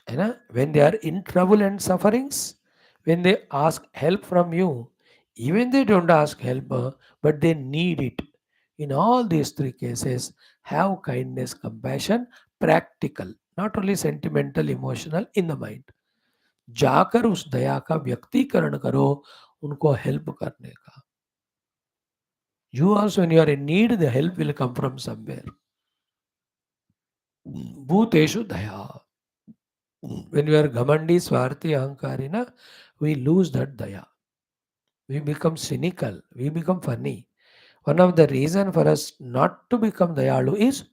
When they are in trouble and sufferings, when they ask help from you, even they don't ask help, but they need it. In all these 3 cases, have kindness, compassion, practical, not only sentimental, emotional, in the mind. जाकर उस दया का व्यक्तीकरण करो, उनको help करने का. You also, when you are in need, the help will come from somewhere. Bhuteshu daya. When we are ghamandi, swarthi, ahankari, we lose that daya. We become cynical. We become funny. One of the reasons for us not to become dayalu is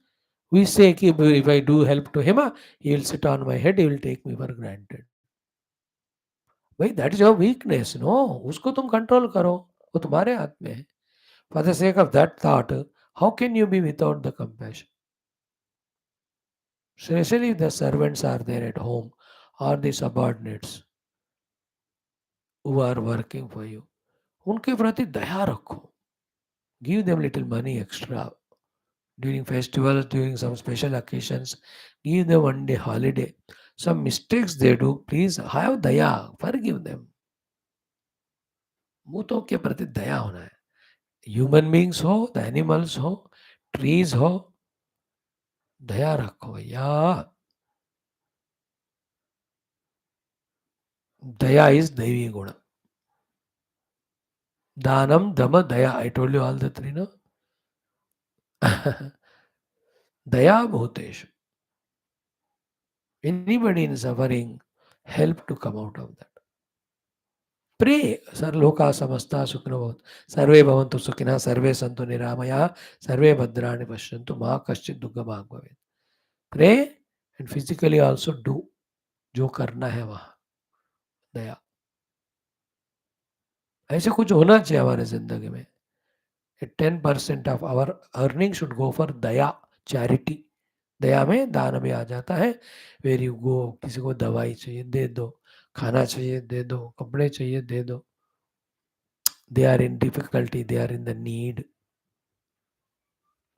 we say कि if I do help to him, he will sit on my head, he will take me for granted. भाई that is your weakness, no? उसको तुम control करो, वो तुम्हारे हाथ में है. For the sake of that thought, how can you be without the compassion? Especially if the servants are there at home or the subordinates who are working for you. उनके प्रति दया रखो. Give them little money extra. During festivals, during some special occasions, give them 1 day holiday. Some mistakes they do, please have daya, forgive them. भूतों के प्रति दया होना है. Human beings हो, the animals हो, ट्रीज हो, दया रखो भैया. दया इज दैवी गुण. दानम, दम, दया. I told you all the 3, no? दया भूतेषु. Anybody in suffering, help to come out of that. Pray. Sarloka samasta sukhino bhavantu. Sarve bhavantu sukhina, sarve santu niramaya, sarve bhadrani pashyantu, ma kaschit dukkha bhag bhavet. Pray and physically also do. जो करना है वहां दया. ऐसे कुछ होना चाहिए हमारे जिंदगी में. 10% of our earning should go for दया, चैरिटी. दया में दान में आ जाता है. वेर यू गो, किसी को दवाई चाहिए दे दो, खाना चाहिए दे दो, कपड़े चाहिए दे दो. They are in difficulty, they are in the need.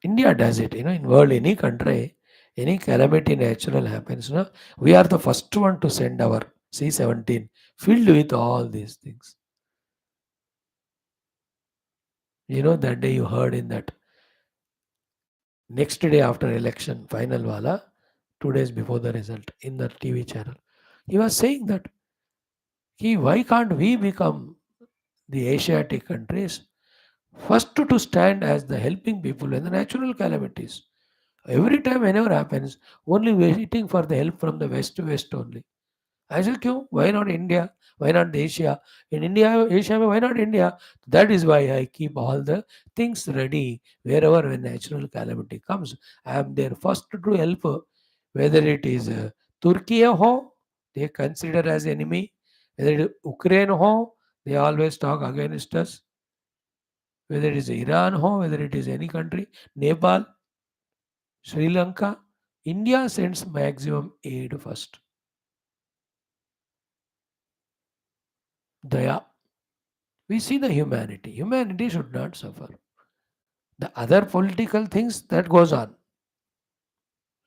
India does it, in world, any country, any calamity natural happens, we are the first one to send our C-17 filled with all these things. That day you heard in that next day after election, final wala, 2 days before the result in the TV channel. He was saying that, why can't we become the Asiatic countries first to stand as the helping people in the natural calamities? Every time, whenever happens, only waiting for the help from the west to west only. I said, क्यों? Why not India? Why not Asia? In India, Asia, why not India? That is why I keep all the things ready wherever when natural calamity comes. I am there first to help. Whether it is Turkey ho, they consider as enemy. Whether it is Ukraine ho, they always talk against us. Whether it is Iran ho, whether it is any country, Nepal, Sri Lanka, India sends maximum aid first. Daya. We see the humanity. Humanity should not suffer. The other political things that goes on.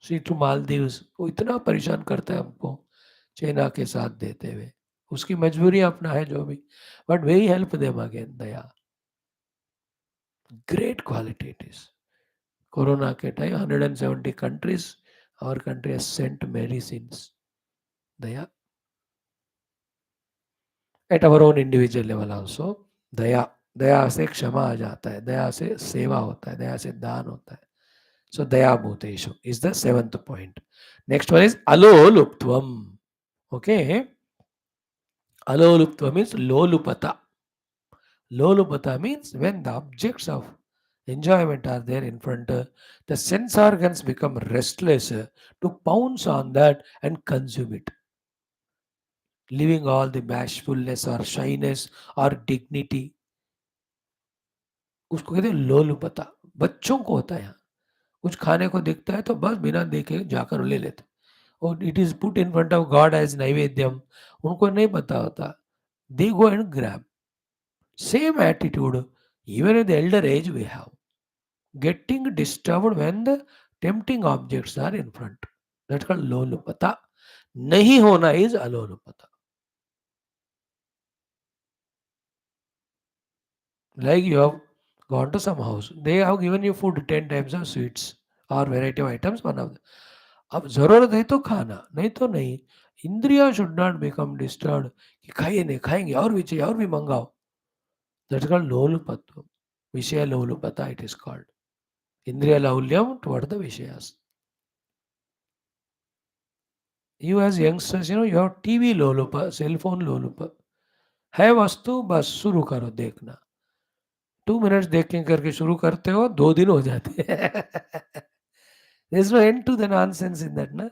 See to Maldives, वो इतना परेशान करता है हमको China के साथ देते हुए. उसकी मजबूरी अपना है जो भी. But we help them again. Daya. Great quality it is. Corona के time 170 countries, our country has sent medicines. Daya. At our own individual level also. दया. दया से क्षमा आ जाता है. दया से सेवा होता है. दया से दान होता है. So Daya Bhuteshu is the seventh point. Next one is Aloluptvam. Okay. Aloluptvam means Lolupata. Lolupata means when the objects of enjoyment are there in front, the sense organs become restless to pounce on that and consume it, leaving all the bashfulness or shyness or dignity. उसको कहते हैं लोलुपता. बच्चों को होता है यहाँ. कुछ खाने को दिखता है तो बस बिना देखे जाकर ले लेते. और it is put in front of God as naivedyam. उनको नहीं पता होता. They go and grab. Same attitude even at the elder age we have. Getting disturbed when the tempting objects are in front. That's called lolupata. नहीं होना is alolupata. Like you have gone to some house. They have given you food 10 types of sweets or variety of items. One of them. अब जरूरत है तो खाना, नहीं तो नहीं. इंद्रिया शुड नॉट बिकम डिस्टर्ब कि खाइए नहीं खाएंगे और भी चाहिए और भी मंगाओ. That's called लोलुपत्व. विषय लोलुपता it is called. Indriya laulyam toward the vishayas. You as youngsters, you have TV lolup, cell phone lolup. है वस्तु बस शुरू करो देखना. 2 मिनट्स देखें करके शुरू करते हो 2 दिन हो जाते हैं. There's no end to the nonsense in that, na?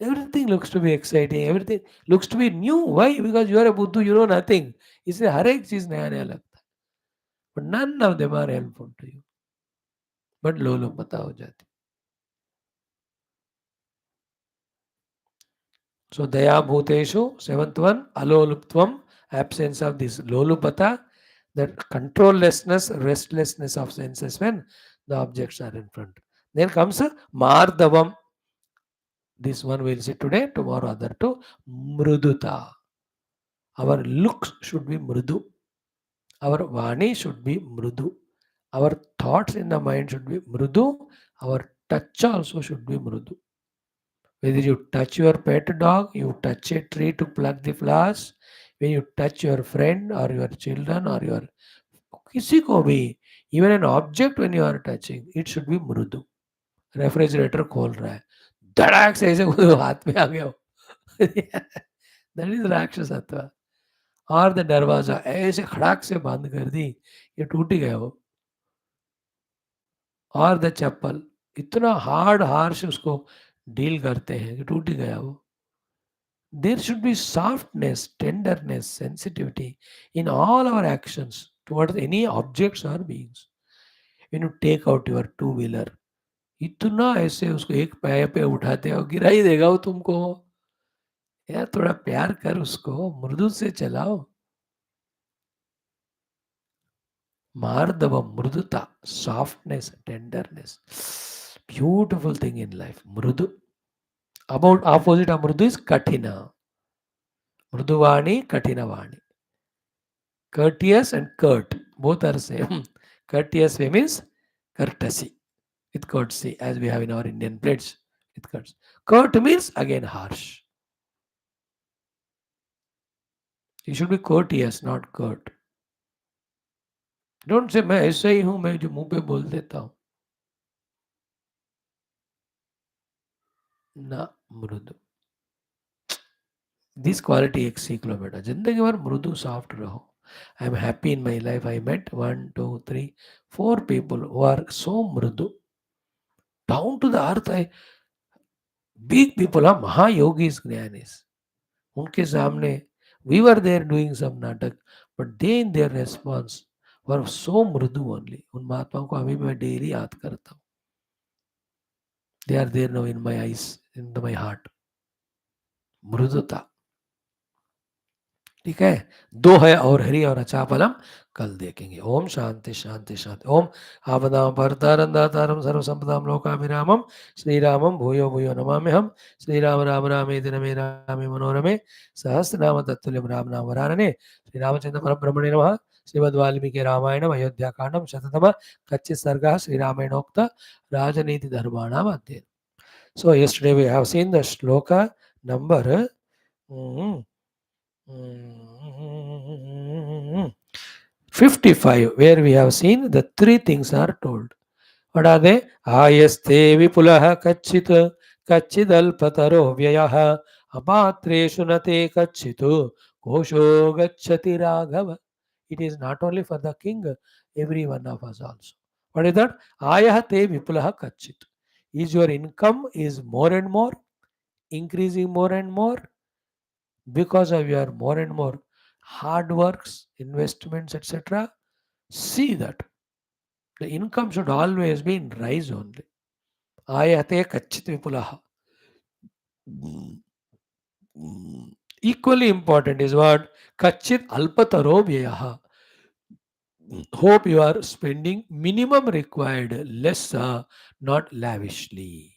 Everything looks to be exciting. Everything looks to be new. Why? Because you are a Buddha, you know nothing. इसलिए हर एक चीज नया नया लगता है. But none of them are helpful to you. But लोलो पता हो जाती. So daya bhuteshu, seventh one, aloluptvam, absence of this lolupata, that controllessness, restlessness of senses when the objects are in front. Then comes mardavam. This one we'll see today, tomorrow other two, mruduta. Our looks should be mrudu. Our vani should be mrudu. Our thoughts in the mind should be mrudu. Our touch also should be mrudu. Whether you touch your pet dog, you touch a tree to pluck the flowers, when you touch your friend or your children or your किसी को भी, even an object when you are touching, it should be mrudu. Refrigerator खोल रहा है, धड़ाक से ऐसे हाथ में आ गया हो. That is राक्षसत्व. और द दरवाजा ऐसे खड़ाक से बंद कर दी, ये टूट ही गया हो. और द चप्पल इतना हार्ड हार्श उसको डील करते हैं कि टूट ही गया वो. There should be softness, tenderness, sensitivity in all our actions towards any objects or beings. When you take out your two-wheeler, इतना ऐसे उसको एक पैर पे उठाते हो, गिरा ही देगा वो तुमको. यार थोड़ा प्यार कर उसको, मृदु से चलाओ. Mardavam, mruduta, softness, tenderness. Beautiful thing in life. Mrudu. About opposite of mrudu is kathina. Mruduvani, kathinavani. Courteous and curt. Both are same. Courteous way means courtesy with courtesy, as we have in our Indian plates with courtesy. Curt means again harsh. You should be courteous, not curt. Don't say मैं ऐसा ही हूँ, मैं जो मुंह पे बोल देता हूँ. ना मृदु. दिस क्वालिटी एक सीख लो बेटा. जिंदगी भर मृदु सॉफ्ट रहो. I am happy in my life. I met 1, 2, 3, 4 people who are so mrudu, down to the earth. Big people are Mahayogis, Jnanis. उनके सामने we were there doing some नाटक, but they in their response were so मृदु only. उन महात्माओं को अभी मैं daily याद करता हूँ. They are there now in my eyes, in my heart. मृदुता. ठीक है. दो है और हरि और अच्छा फलम कल देखेंगे. ओम शांति शांति शांति. ओम आपदाम परतारं दातारं सर्व संपदां लोकाभिरामं श्रीरामं भूयो भूयो नमाम्यहम्. श्रीराम राम रामेति रमे रामे मनोरमे सहस्रनाम तत्तुल्यं राम नाम वरानने. श्रीरामचंद्र परब्रह्मणे नमः. श्रीमद् वाल्मीकि रामायणम् अयोध्याकाण्डं शततम कच्चित् सर्गः श्रीरामेणोक्त राजनीति धर्माणाम् अध्ययनम्. So yesterday we have seen the shloka number 55, where we have seen the three things are told. What are they? Ayaste vipulaha kachit kachidalpataro vyayaha apatreshu nate kachitu kosho gachati raghava. It is not only for the king, every one of us also. What is that? Ayahate vipulaha kachit. Is your income is more and more, increasing more and more, because of your more and more hard works, investments, etc. See that the income should always be in rise only. Ayate kachit vipulaha. Equally important is what? Kachit alpataro vyayaha. Hope you are spending minimum required, less, not lavishly.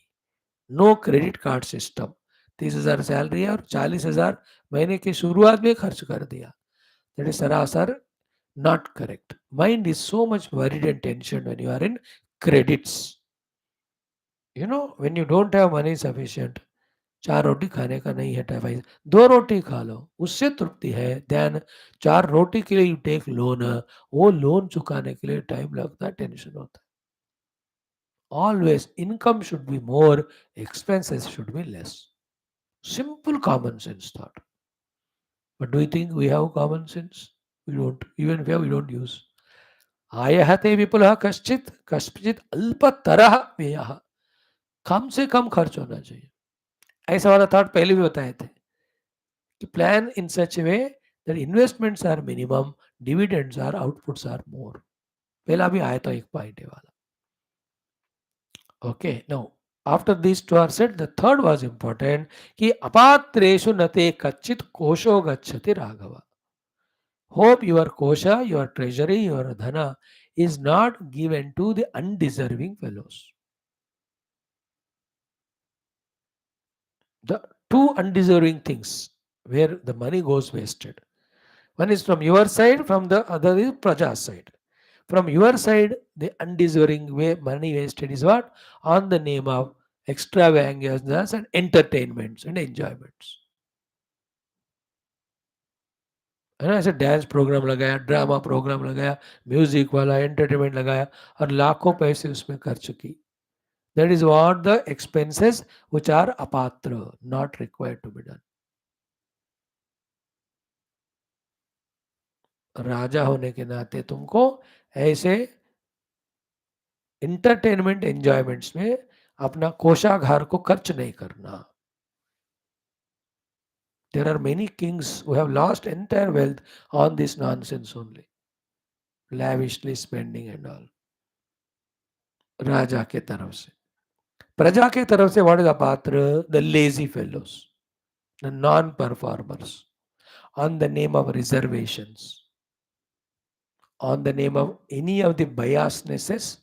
No credit card system. 30,000 salary है और 40,000 महीने की शुरुआत में खर्च कर दिया. That is सरासर not correct. Mind is so much worried and tensioned when you are in credits. You know, when you don't have money sufficient, 4 रोटी खाने का नहीं है भाई, 2 रोटी खा लो, उससे तृप्ति है. देन 4 रोटी के लिए यू टेक लोन. वो लोन चुकाने के लिए टाइम लगता है, टेंशन होता है. Always income should be more, expenses should be less. Simple common sense thought. But do you think we have common sense? We don't. Even if we have, we don't use. आयहते विपुलः कश्चित कश्चित अल्पतरः व्ययः. कम से कम खर्च होना चाहिए. ऐसा वाला थॉट पहले भी बताए थे कि plan in such way that investments are minimum, dividends are, outputs are more. पहला भी आया था एक पॉइंट वाला. Okay, now after these two are said, the third was important कि अपात्रेषु नते कच्चित कोशो गच्छति Raghav. Hope your kosha, your treasury, your dhana is not given to the undeserving fellows. The two undeserving things where the money goes wasted. One is from your side, from the other is Praja's side. From your side, the undeserving way money wasted is what? On the name of extravagances and entertainments and enjoyments. है ना, ऐसे dance programme लगाया, drama programme लगाया, music वाला entertainment लगाया और लाखों पैसे उसमें खर्च की. That is what the expenses which are apatra, not required to be done. राजा होने के नाते तुमको ऐसे एंटरटेनमेंट एंजॉयमेंट्स में अपना कोषागार को खर्च नहीं करना. There are many kings who have lost entire wealth on this nonsense only. Lavishly spending and all. राजा के तरफ से. प्रजा के तरफ से what is अपात्र? The lazy fellows, the non-performers, on the name of reservations, on the name of any of the biasnesses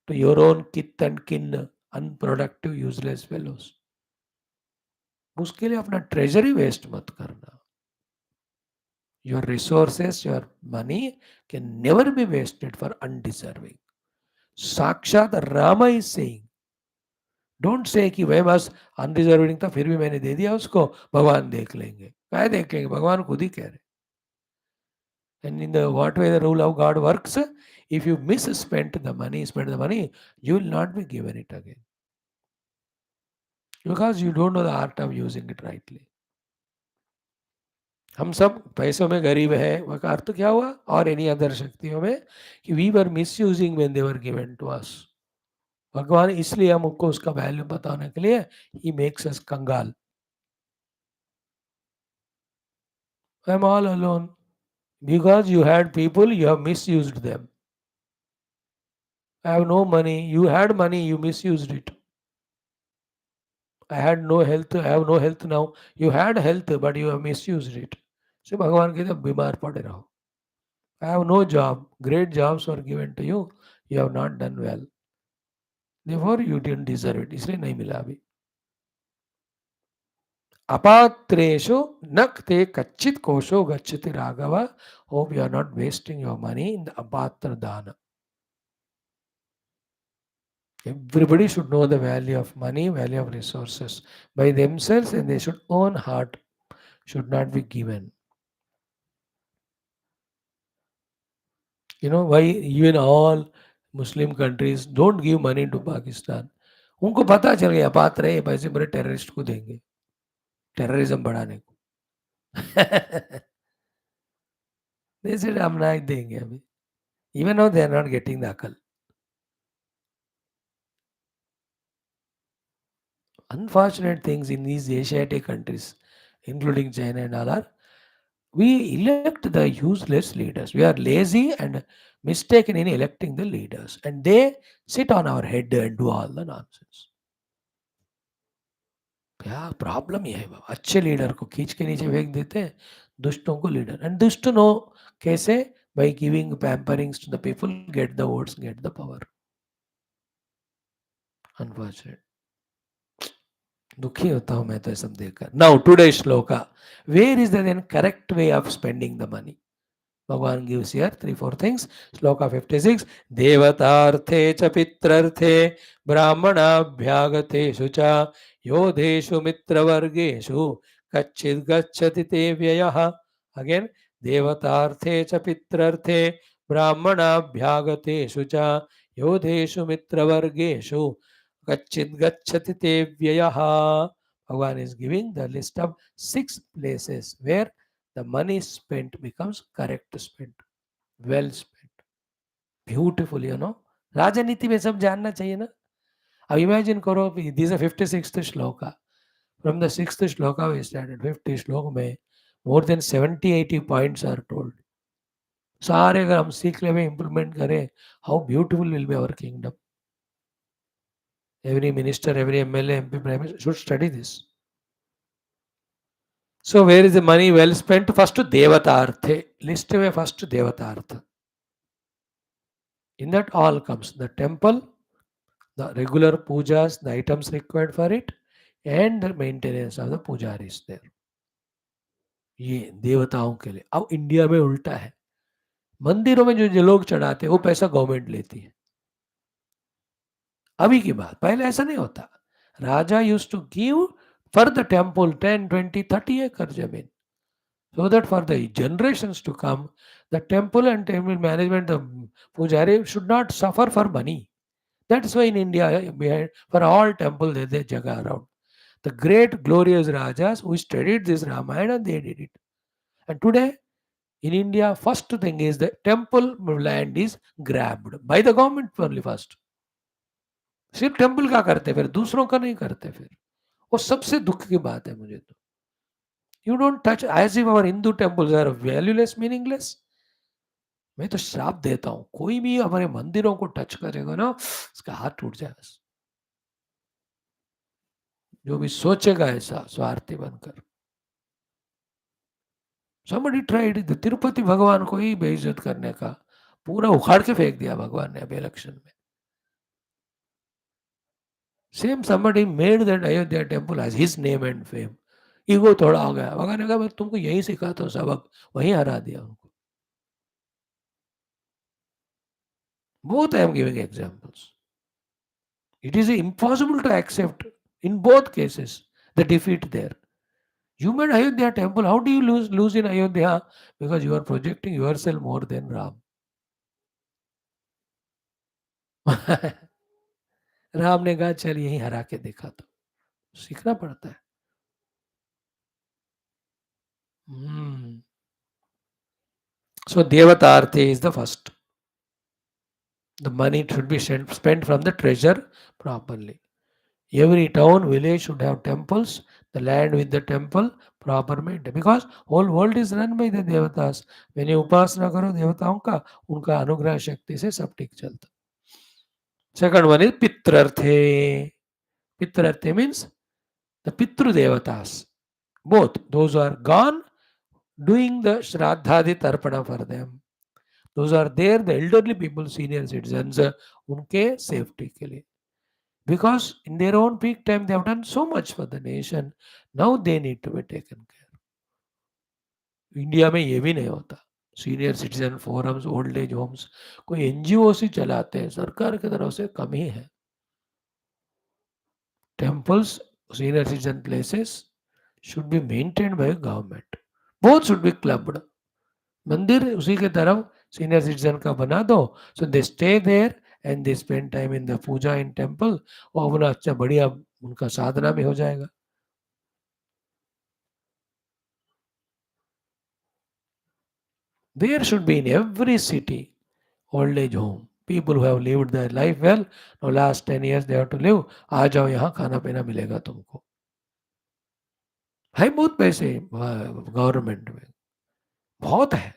to your own kith and kin, unproductive, useless fellows. उसके लिए अपना ट्रेजरी वेस्ट मत करना. Your resources, your money can never be wasted for undeserving. साक्षात Rama is saying, don't say कि वह बस undeserving था फिर भी मैंने दे दिया उसको, भगवान देख लेंगे, क्या देख लेंगे, भगवान खुद ही कह रहे. And in the what way the rule of God works, if you misspent the money, spend the money, you will not be given it again. Because you don't know the art of using it rightly. हम सब पैसों में गरीब है, वह अर्थ क्या हुआ, और एनी अदर शक्तियों में, कि we were misusing when they were given to us. भगवान इसलिए हमको उसका वैल्यू बताने के लिए ही मेक्स अस कंगाल. I am all alone because you had people, you have misused them. I have no money, you had money, you misused it. I had no health, I have no health now. You had health, but you have misused it. So भगवान कहते हैं बीमार पड़े रहो. I have no job, great jobs were given to you, you have not done well. Therefore you didn't deserve it. इसलिए नहीं मिला अभी. अपात्रेषु नक्ते कच्चित कोशो गच्छति Raghav. Hope you are not wasting your money in the apatra dana. Everybody should know the value of money, value of resources by themselves, and they should own heart, should not be given. You know why even all Muslim countries don't give money to Pakistan? उनको पता चल गया पात्र है, पैसे बड़े terrorist को देंगे, टेररिज्म बढ़ाने को. They said हम नहीं देंगे अभी. Even now they are not getting the akal. Unfortunate things in these Asiatic countries, including China and all, are we elect the useless leaders. We are lazy and mistaken in electing the leaders, and they sit on our head and do all the nonsense. क्या problem ये है बाबा, अच्छे leader को खींच के नीचे फेंक देते हैं, दुष्टों को लीडर. एंड दुष्ट नो कैसे, by giving pamperings to the people, get the votes, get the power. Unfortunate. दुखी होता हूं मैं तो सब देखकर. Now today's shloka, where is the then correct way of spending the money? Bhagavan gives here 3-4 things. Shloka 56. Devatarthe cha pitrarthe brahmanabhyagateshu cha yodheshu mitravargeshu kachchid gacchati te vyayah. Again, devatarthe cha pitrarthe brahmanabhyagateshu cha yodheshu mitravargeshu kachchid gacchati te vyayah. Bhagavan is giving the list of 6 places where the money spent becomes correct spent, well spent. Beautiful, you know. राजनीति में सब जानना चाहिए ना. अब imagine करो, this is 56th shloka. From the 6th shloka we started. 50 श्लोक में more than 70-80 points are told. सारे अगर हम सीख ले, implement करें, how beautiful will be our kingdom. Every minister, every MLA, MP, Prime Minister should study this. So where is the money well spent? First Devatarthe. List में first Devatartha. In that all comes the temple, the regular pujas, the items required for it, and the maintenance of the pujaris there. ये देवताओं के लिए. अब India में उल्टा है. मंदिरों में जो लोग चढ़ाते हैं वो पैसा गवर्नमेंट लेती है. अभी की बात, पहले ऐसा नहीं होता. Raja used to give for the temple 10, 20, 30 acre जमीन, so that for the generations to come, the temple and temple management, the pujari should not suffer for money. That's why in India, behind, for all temple, there's a jaga around. The great glorious Rajas who studied this Ramayana, they did it. And today, in India, first thing is the temple land is grabbed by the government only first. सिर्फ temple का करते, फिर दूसरों का नहीं करते. फिर वो सबसे दुख की बात है मुझे तो. You don't touch, as if our Hindu temples are valueless, meaningless. मैं तो श्राप देता हूं, कोई भी हमारे मंदिरों को टच करेगा ना, उसका हाथ टूट जाएगा. जो भी सोचेगा ऐसा स्वार्थी बनकर. Somebody tried, तिरुपति भगवान को ही बेइज्जत करने का, पूरा उखाड़ के फेंक दिया भगवान ने अभी इलेक्शन में. Same somebody made that Ayodhya temple as his name and fame. Ego थोड़ा हो गया, भगवान ने कहा मैं तुमको यही सिखाता हूँ सबक, वहीं हरा दिया उनको. Both I am giving examples. It is impossible to accept in both cases the defeat there. You made Ayodhya temple. How do you lose in Ayodhya? Because you are projecting yourself more than Ram. Ram ने कहा चल यही हरा के देखा तो सीखना पड़ता है. So Devatarthi is the first. The money should be spent from the treasure properly. Every town, village should have temples. The land with the temple proper maintained. Because whole world is run by the devatas. When you upasana करो देवताओं का, उनका अनुग्रह शक्ति से सब ठीक चलता. Second one is pitrarthe. Pitrarthe means the pitru devatas. Both those who are gone, doing the shraddhadi tarpana for them. Those are there, the elderly people, senior citizens, उनके safety के लिए. Because in their own peak time they have done so much for the nation. Now they need to be taken care. India में ये भी नहीं होता. Senior citizen forums, old age homes कोई NGO से चलाते हैं, सरकार की तरफ से कम ही है. Temples, senior citizen places should be maintained by government. Both should be clubbed. मंदिर उसी के तरफ सीनियर सिटीजन का बना दो. So they stay there and they spend time in the puja in temple. और अपना अच्छा बढ़िया उनका साधना भी हो जाएगा. There should be in every city old age home. People who have lived their life well. Now last 10 years they have to live. आ जाओ यहाँ खाना पीना मिलेगा तुमको. है बहुत पैसे गवर्नमेंट में, बहुत है.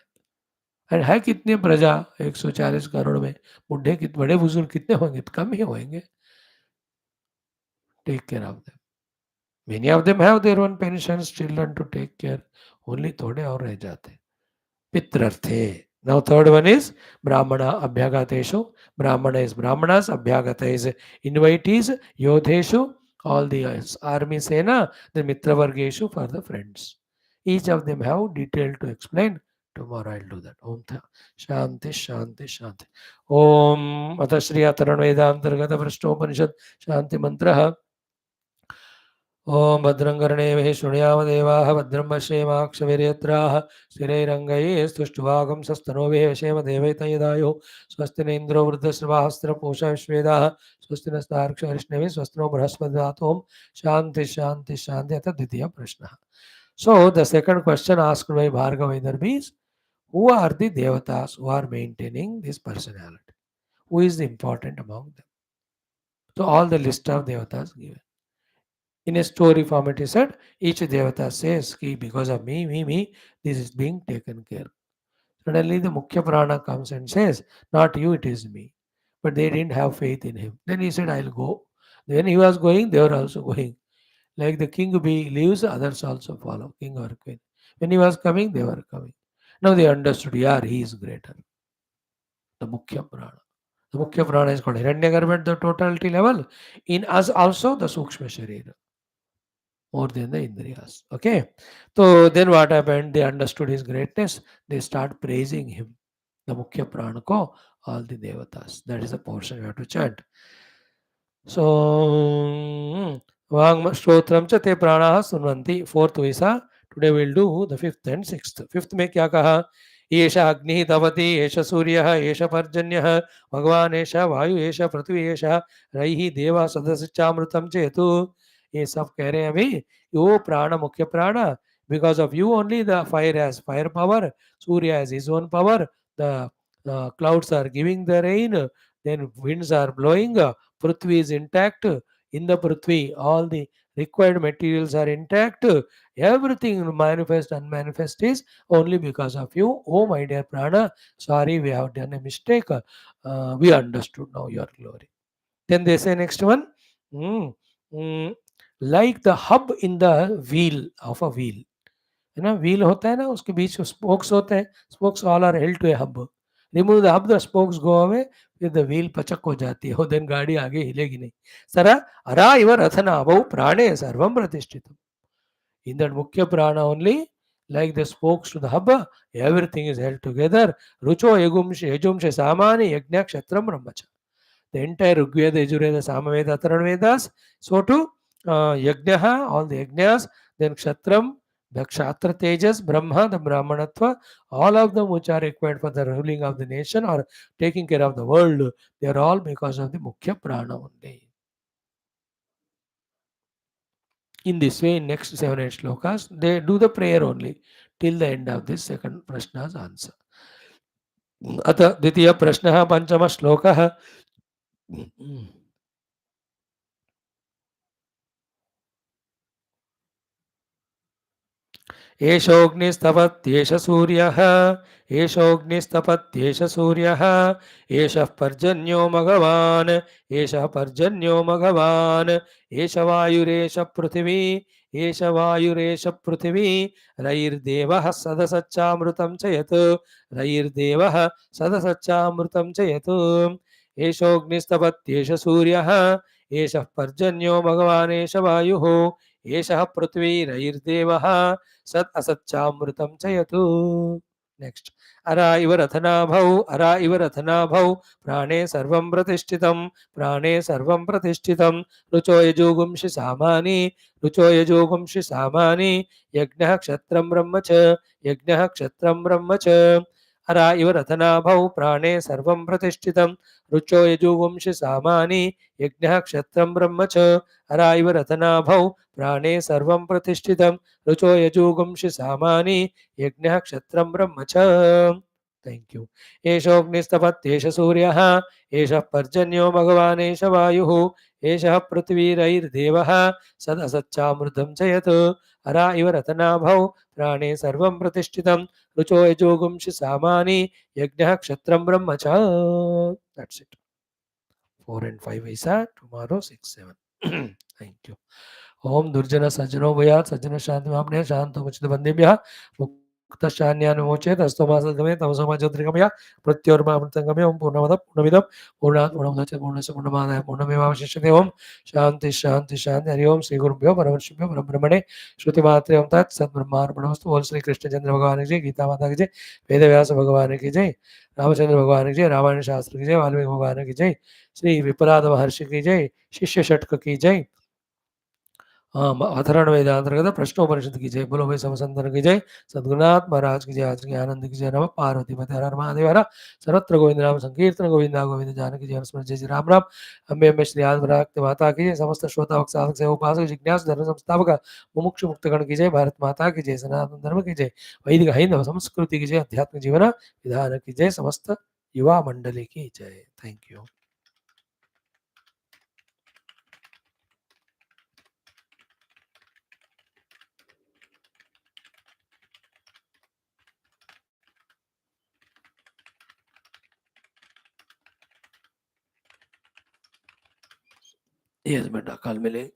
एंड है कितने प्रजा 140 करोड़ में. बुढ़े बड़े बुजुर्ग कितने होंगे? कम ही होंगे. Take care of them. Many of them have their own pensions, children to take care. Only थोड़े और रह जाते. Pitrarthe. Now third one is Brahmana Abhyagateshu. Brahmana is Brahmanas, Abhyagata is invitees, Yodheshu, all the army Sena, the Mitra Vargeshu for the friends. Each of them have detail to explain. Tomorrow I'll do that. Om Tha. Shanti, Shanti, Shanti. Om Athashriya Taran Vedantargata Vrashtopanishad Shanti Mantraha. ओम भद्रं कर्णेभिः शृणुयामदेवाः भद्रं पश्येमाक्षभिर्यत्राः स्थिरैरङ्गैः स्तुष्ट्वागं सस्तनूभिः वशेम देवैतयदायुः स्वस्ति न इन्द्रो वृद्धश्रवाहस्रपूषा विश्वेदाः स्वस्ति नस्तार्क्ष्यरिष्णिभिः स्वस्ति no बृहस्पतिर्दधातु. Om Shanti शांति शांति. अतः द्वितीय प्रश्नः. So the second question asked by Bhargava Vidarbhi is, who are the devatas who are maintaining this personality? Who is the important among them? So all the list of devatas given. In a story format, he said, each devata says, Ki, because of me, this is being taken care. Suddenly the Mukhya Prana comes and says, not you, it is me. But they didn't have faith in him. Then he said, I'll go. When he was going, they were also going. Like the king bee leaves, others also follow, king or queen. When he was coming, they were coming. Now they understood, yeah, he is greater. The Mukhya Prana. The Mukhya Prana is called Hiranyagarbha at the totality level. In us also, the Sukshma Sharira. More than the Indriyas. Okay. So then what happened? They understood his greatness. They start praising him. The Mukhya Prana ko, all the Devatas. That is the portion you have to chant. So Vang Stotram cha te pranaha sunvanti. Fourth visa. Today we'll do the fifth and sixth. Fifth में क्या कहा? एष अग्निः तपति, एष सूर्यः, एष पर्जन्यः, भगवान एष वायु, एष पृथ्वी, एष रैः देवा सदस्यचामृतम चेतु. ये सब कह रहे हैं अभी. वो प्राण मुख्य प्राण, because of you only the fire has fire power, Surya has his own power, the clouds are giving the rain, then winds are blowing, Prithvi is intact. In the Prithvi, all the required materials are intact. Everything manifest, unmanifest is only because of you. Oh, my dear Prana, sorry, we have done a mistake. We understood now your glory. Then they say next one, like the hub in the wheel of a wheel. है ना, wheel होता है ना, उसके बीच spokes होते हैं. Spokes all are held to a hub. Remove the hub, the spokes go away, फिर the wheel पचक हो जाती है. देन गाड़ी आगे हिलेगी नहीं. सरा अरा इव रथनाभौ प्राणे सर्वम प्रतिष्ठितम. In that Mukhya Prana only, like the spokes to the hub, everything is held together. Rucho Yajumshe Samani Yajna Kshatram Brahmacha. The entire Rigveda, Yajurveda, Samaveda, Atharvavedas. So too, Yajnaha, all the Yajnas, then Kshatram, the Kshatra Tejas, Brahma, the Brahmanatva, all of them which are required for the ruling of the nation or taking care of the world, they are all because of the Mukhya Prana only. In this way, in next 7 8 shlokas, they do the prayer only till the end of this second Prashna's answer. अथ द्वितीय प्रश्नः पंचम श्लोकः एषोऽग्निस्तपत्येष सूर्यः एषोऽग्निस्तपत्येष सूर्यः एषः पर्जन्यो मघवान् एषः पर्जन्यो मघवान् एष वायुरेष पृथिवी एष वायुरेष पृथिवी रयिर्देवः सदसच्चामृतं च यत् रयिर्देवः सदसच्चामृतं च यत् एषोऽग्निस्तपत्येष सूर्यः एषः पर्जन्यो भगवान् एष वायुः एषः पृथ्वी रयिर्देवः सत् असच्चामृतं च यतु. नेक्स्ट. अरा इव रथनाभौ प्राणे सर्वं प्रतिष्ठितं प्राणे सर्वं प्रतिष्ठितं रुचो यजोगुंषि सामानि रुचो यजोगुंषि सामानि यज्ञः क्षत्रं ब्रह्म च यज्ञः क्षत्रं ब्रह्म च. अरा इव रथनाभौ प्राणे सर्वं प्रतिष्ठितं रुचो यजोगुंषि सामानि यज्ञः क्षत्रं ब्रह्म च. अरा इव रथनाभौ प्राणे सर्वं प्रतिष्ठितं रुचो यजोगुंषि सामानि यज्ञः क्षत्रं ब्रह्म च. Thank you. एषोऽग्निस्तपत्येष सूर्यः एषः पर्जन्यो भगवान् एष वायुः एषः पृथ्वीरैर्देवः सदसच्चामृतं च यत्. अरा इव रतनाभौ प्राणे सर्वं प्रतिष्ठितं रुचो यजोगुंषि सामानि यज्ञः क्षत्रं ब्रह्म च. That's it. 4 and 5 is tomorrow 6 7. Thank you. ओम दुर्जन सज्जनो भयात् सज्जन शांति मापने शांतो मुचित बंदेभ्यः मुक्तशान्यानुमोचेत अस्तमासद्गमे तमसोमा ज्योतिर्गमया प्रत्योर्मामृतंगमे ओम पूर्णमदः पूर्णमिदं पूर्णात् पूर्णमुदच्यते पूर्णस्य पूर्णमादाय पूर्णमेवावशिष्यते. ओम शांति शांति शांति. हरि ओम श्री गुरुभ्यो परमर्षिभ्यो परब्रह्मणे श्रुतिमात्रे ओम तत् सद्ब्रह्मार्पणमस्तु. बोल श्री कृष्णचंद्र भगवान की जय. गीता माता की जय. वेदव्यास भगवान की जय. रामचंद्र भगवान की जय. रामायण शास्त्र की जय. वाल्मीकि भगवान की जय. श्री विपराध महर्षि की जय. शिष्य षटक की जय. अथर्वण वेदांतर्गत प्रश्नोपनिषद की जय. बोलो भाई समसंतन की जय. सद्गुरुनाथ महाराज की जय. आज की आनंद की जय. नमः पार्वती पते हर हर महादेव हर. सर्वत्र गोविंद नाम संकीर्तन गोविंदा गोविंद जानकी जय. स्मरण जय श्री राम राम. अम्बे अम्बे श्री आदिपराशक्ति माता की जय. समस्त श्रोता भक्त साधक सेवा उपासक जिज्ञासु धर्म संस्थापक मुमुक्षु मुक्तगण की जय. भारत माता की जय. सनातन धर्म की जय. वैदिक हैंदव संस्कृति की जय. अध्यात्म जीवन विधान की जय. समस्त युवा मंडली की जय. Thank you. यस बेटा कल मिलेंगे.